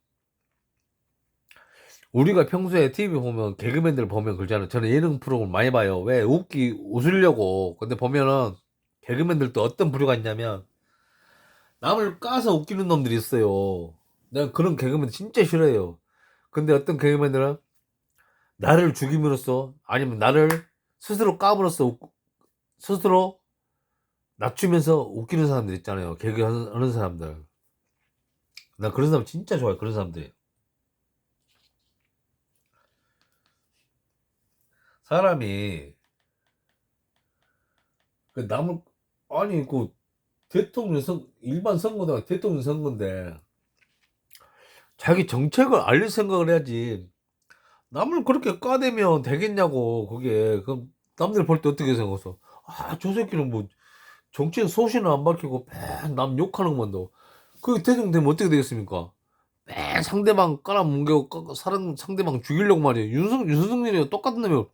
우리가 평소에 TV 보면 개그맨들 보면 그러잖아요. 저는 예능 프로그램 많이 봐요. 왜 웃으려고. 근데 보면은 개그맨들도 어떤 부류가 있냐면 남을 까서 웃기는 놈들이 있어요. 내가 그런 개그맨 진짜 싫어해요. 근데 어떤 개그맨들은 나를 죽임으로써 아니면 나를 스스로 까불어서 스스로 낮추면서 웃기는 사람들 있잖아요. 개그 하는 사람들. 나 그런 사람 진짜 좋아해. 그런 사람들. 사람이 그 남을 아니 그 대통령 일반 선거다 대통령 선거인데 자기 정책을 알릴 생각을 해야지. 남을 그렇게 까대면 되겠냐고. 그게 그 남들 볼 때 어떻게 생각해서 저 새끼는 뭐 정치인 소신을 안 밝히고 맨 남 욕하는 것만 더. 그 대통령 되면 어떻게 되겠습니까? 맨 상대방 깔아뭉개고 상대방 죽이려고 말이에요. 윤석열이랑 똑같은 놈이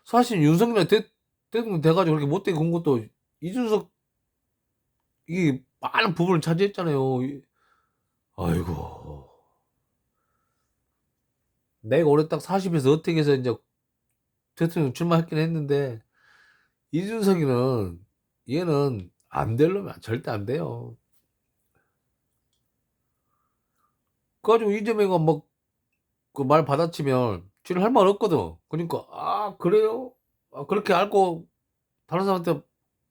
사실 윤석열 대통령 돼가지고 그렇게 못되게 군 것도 이준석 이 많은 부분을 차지했잖아요. 아이고. 내가 올해 딱 40에서 어떻게 해서 이제 대통령 출마했긴 했는데 이준석이는 얘는 안 되려면 절대 안 돼요. 그래가지고 이재명가 막 그 말 받아치면 지는 할 말 없거든. 그러니까 그래요? 그렇게 알고 다른 사람한테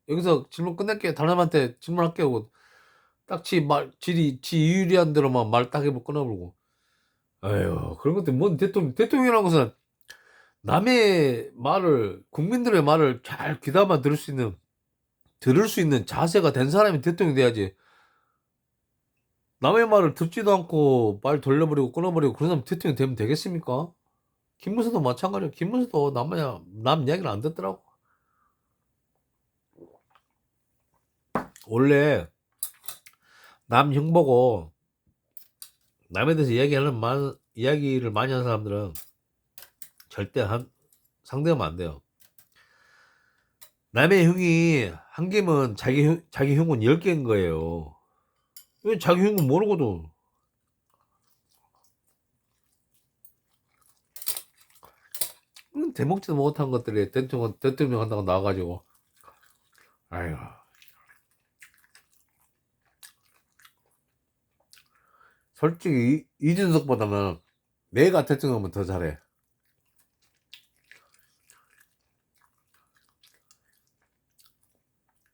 여기서 질문 끝낼게요. 다른 사람한테 질문할게요. 하고 딱 지 유리한 대로만 말 딱 해보고 끊어버리고. 아유 그런 것도 뭔 대통령이라는 것은 남의 말을 국민들의 말을 잘 귀담아 들을 수 있는 자세가 된 사람이 대통령이 돼야지. 남의 말을 듣지도 않고 말 돌려버리고 끊어버리고 그런 사람 대통령이 되면 되겠습니까? 김문수도 마찬가지예요. 김문수도 남 이야기를 안 듣더라고. 원래 남 흉 보고 남에 대해서 이야기를 많이 하는 사람들은 절대 상대하면 안 돼요. 남의 흉이 한 개면 자기 흉은 10개인 거예요. 왜 자기 흉은 모르거든. 대먹지도 못한 것들이 대통령 한다고 나와가지고. 아유. 솔직히 이준석보다는 내가 대통령하면 더 잘해.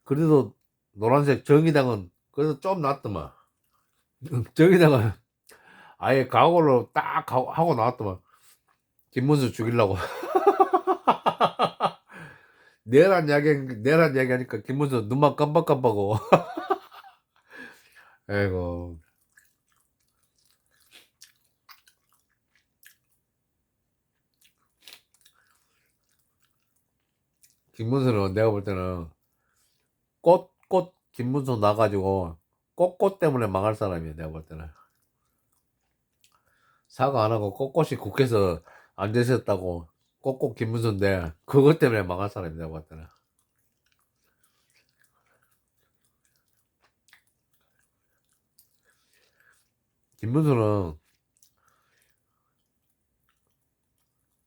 그래도 노란색 정의당은 그래도 좀 낫더만. 정의당은 아예 각오로 딱 하고 나왔더만. 김문수 죽이려고. 내란 이야기 하니까 김문수 눈만 깜빡깜빡하고. 아이고. 김문수는 내가 볼 때는 김문수 나가지고 꽃 때문에 망할 사람이야. 내가 볼 때는. 사과 안 하고 꼿꼿이 국회에서 앉으셨다고 꼿꼿 김문수인데 그것 때문에 망할 사람이야. 내가 볼 때는. 김문수는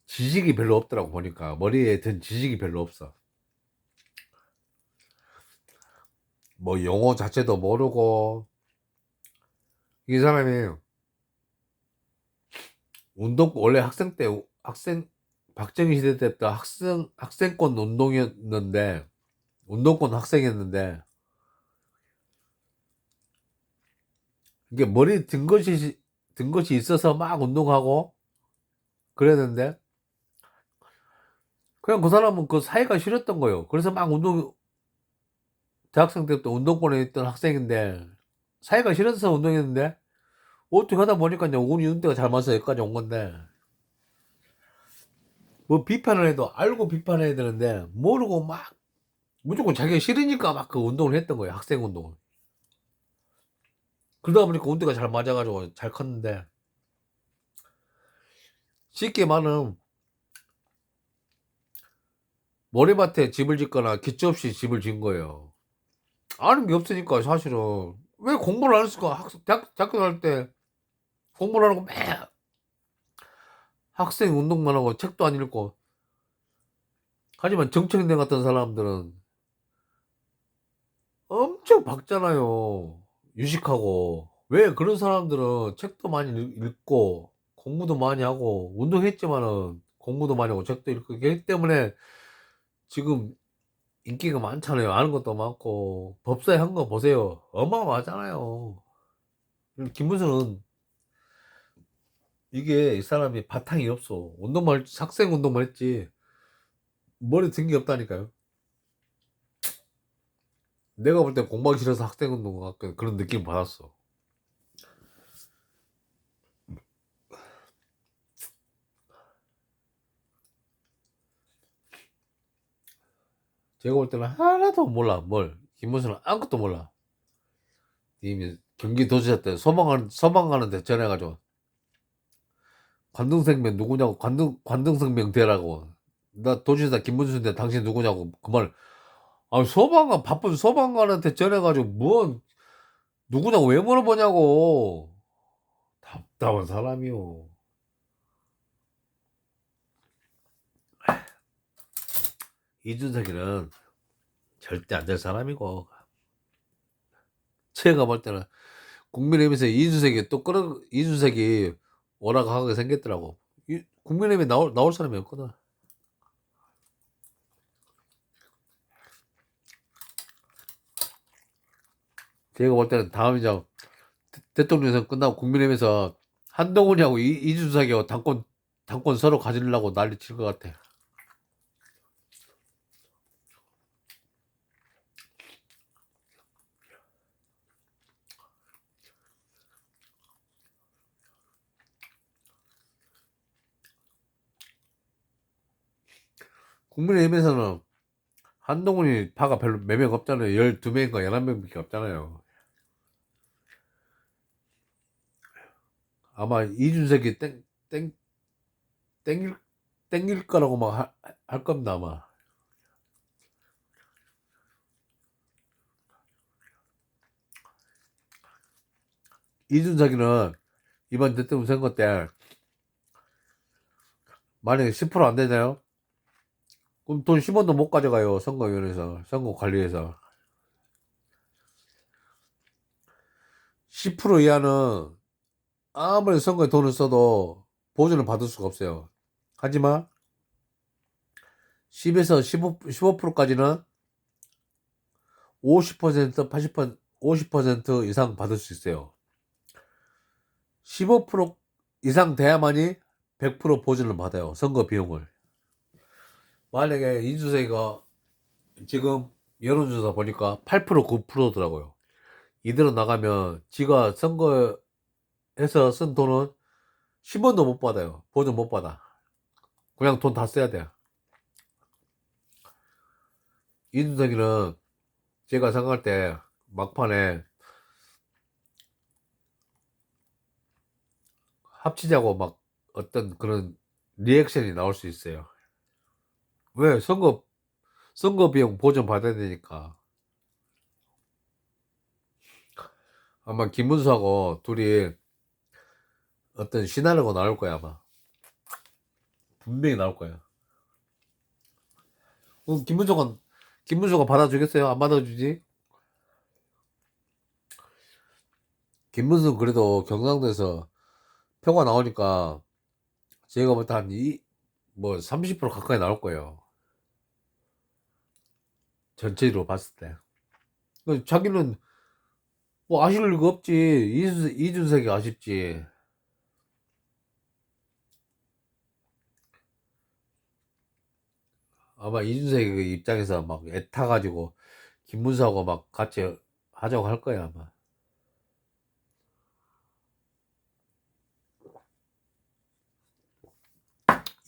지식이 별로 없더라고. 보니까 머리에 든 지식이 별로 없어. 뭐 용어 자체도 모르고. 이 사람이 원래 박정희 시대 때부터 학생권 운동이었는데 운동권 학생이었는데 이게 머리에 든 것이 있어서 막 운동하고 그랬는데 그냥 그 사람은 그 사회가 싫었던 거예요. 그래서 막 대학생 때부터 운동권에 있던 학생인데 사이가 싫어서 운동했는데 어떻게 하다 보니까 이제 운이 운대가 잘 맞아서 여기까지 온 건데 뭐 비판을 해도 알고 비판해야 되는데 모르고 막 무조건 자기가 싫으니까 막 그 운동을 했던 거예요. 학생 운동을. 그러다 보니까 운대가 잘 맞아가지고 잘 컸는데 쉽게 말하면 모래밭에 집을 짓거나 기초 없이 집을 지은 거예요. 아는 게 없으니까 사실은 왜 공부를 안 했을까? 대학교 다닐 때 공부를 안 하고 매 학생 운동만 하고 책도 안 읽고 하지만 정청래 같은 사람들은 엄청 밝잖아요. 유식하고 왜 그런 사람들은 책도 많이 읽고 공부도 많이 하고 운동했지만은 공부도 많이 하고 책도 읽고 그렇기 때문에 지금 인기가 많잖아요. 아는 것도 많고 법사에 한 거 보세요. 어마어마하잖아요. 김문수는 이게 이 사람이 바탕이 없어. 운동만 학생 운동만 했지 머리 든 게 없다니까요. 내가 볼 때 공부하기 싫어서 학생 운동 같은 그런 느낌 받았어. 제가 볼 때는 하나도 몰라. 뭘 김문수는 아무것도 몰라. 이미 경기도지사 때 소방가는데 전해가지고 관등생명 누구냐고 관등생명 대라고 나 도지사 김문수인데 당신 누구냐고 그 말. 아 소방관 바쁜 소방관한테 전해가지고 뭐 누구냐고 왜 물어보냐고. 답답한 사람이요. 이준석이는 절대 안 될 사람이고 제가 볼 때는 국민의힘에서 이준석이 또 끌어 이준석이 오락하게 생겼더라고. 국민의힘에 나올 사람이 없거든. 제가 볼 때는 다음 이제 대통령 선거 끝나고 국민의힘에서 한동훈이하고 이준석이하고 당권 서로 가지려고 난리 칠 것 같아. 국민의힘에서는 한동훈이 파가 별로 몇 명 없잖아요. 12명인가 11명밖에 없잖아요. 아마 이준석이 땡, 땡길, 땡길 거라고 막 할 겁니다, 아마. 이준석이는 이번 대통령 선거 때 만약에 10%안 되나요? 그럼 돈 10원도 못 가져가요. 선거위원회에서, 선거관리에서. 10% 이하는 아무리 선거에 돈을 써도 보조를 받을 수가 없어요. 하지만 10에서 15%까지는 50%, 80%, 50% 이상 받을 수 있어요. 15% 이상 돼야만이 100% 보전을 받아요. 선거 비용을. 만약에 이준석이가 지금 여론조사 보니까 8% 9%더라고요. 이대로 나가면 지가 선거에서 쓴 돈은 10원도 못 받아요. 보전 못 받아. 그냥 돈 다 써야 돼요. 이준석이는 제가 생각할 때 막판에 합치자고 막 어떤 그런 리액션이 나올 수 있어요. 왜? 선거 비용 보전 받아야 되니까. 아마 김문수하고 둘이 어떤 시나리오가 나올 거야, 아마. 분명히 나올 거야. 김문수가 받아주겠어요? 안 받아주지? 김문수는 그래도 경상도에서 표가 나오니까 제가 볼 때 뭐 30% 가까이 나올 거예요. 전체로 봤을 때. 자기는 뭐 아쉬울 리가 없지. 이준석이 아쉽지. 아마 이준석이 그 입장에서 막 애타가지고 김문수하고 막 같이 하자고 할 거야, 아마.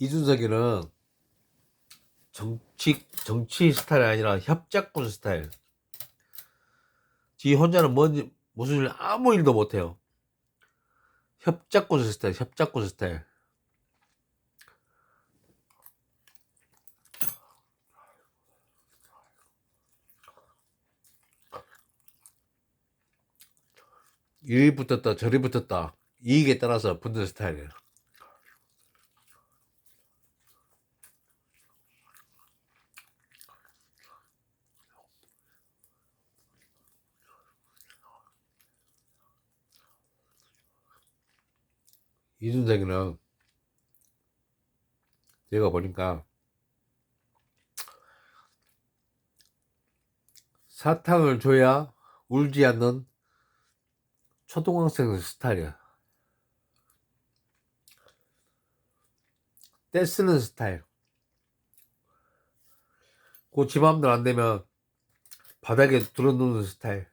이준석이는 정치 스타일이 아니라 협작꾼 스타일. 지 혼자는 무슨 일, 아무 일도 못해요. 협작꾼 스타일, 협작꾼 스타일. 이리 붙었다, 저리 붙었다. 이익에 따라서 붙는 스타일이에요. 이준석이는 제가 보니까 사탕을 줘야 울지 않는 초등학생 스타일이야. 떼쓰는 스타일. 그 지 맘대로 안 되면 바닥에 들어누는 스타일.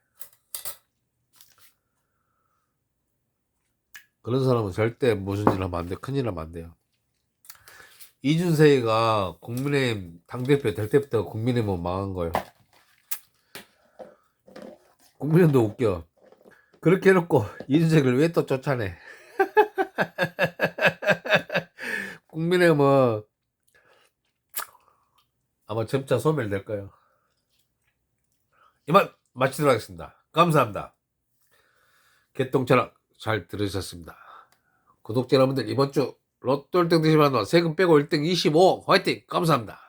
그런 사람은 절대 무슨 일 하면 안 돼. 큰일 하면 안 돼요. 이준석이가 국민의힘 당대표 될 때부터 국민의힘은 망한 거예요. 국민의힘도 웃겨. 그렇게 해놓고 이준석을 왜 또 쫓아내? 국민의힘은 아마 점차 소멸될 거예요. 이만 마치도록 하겠습니다. 감사합니다. 개똥철학 잘 들으셨습니다. 구독자 여러분들 이번 주 로또 1등 되시면 세금 빼고 1등 25 화이팅! 감사합니다.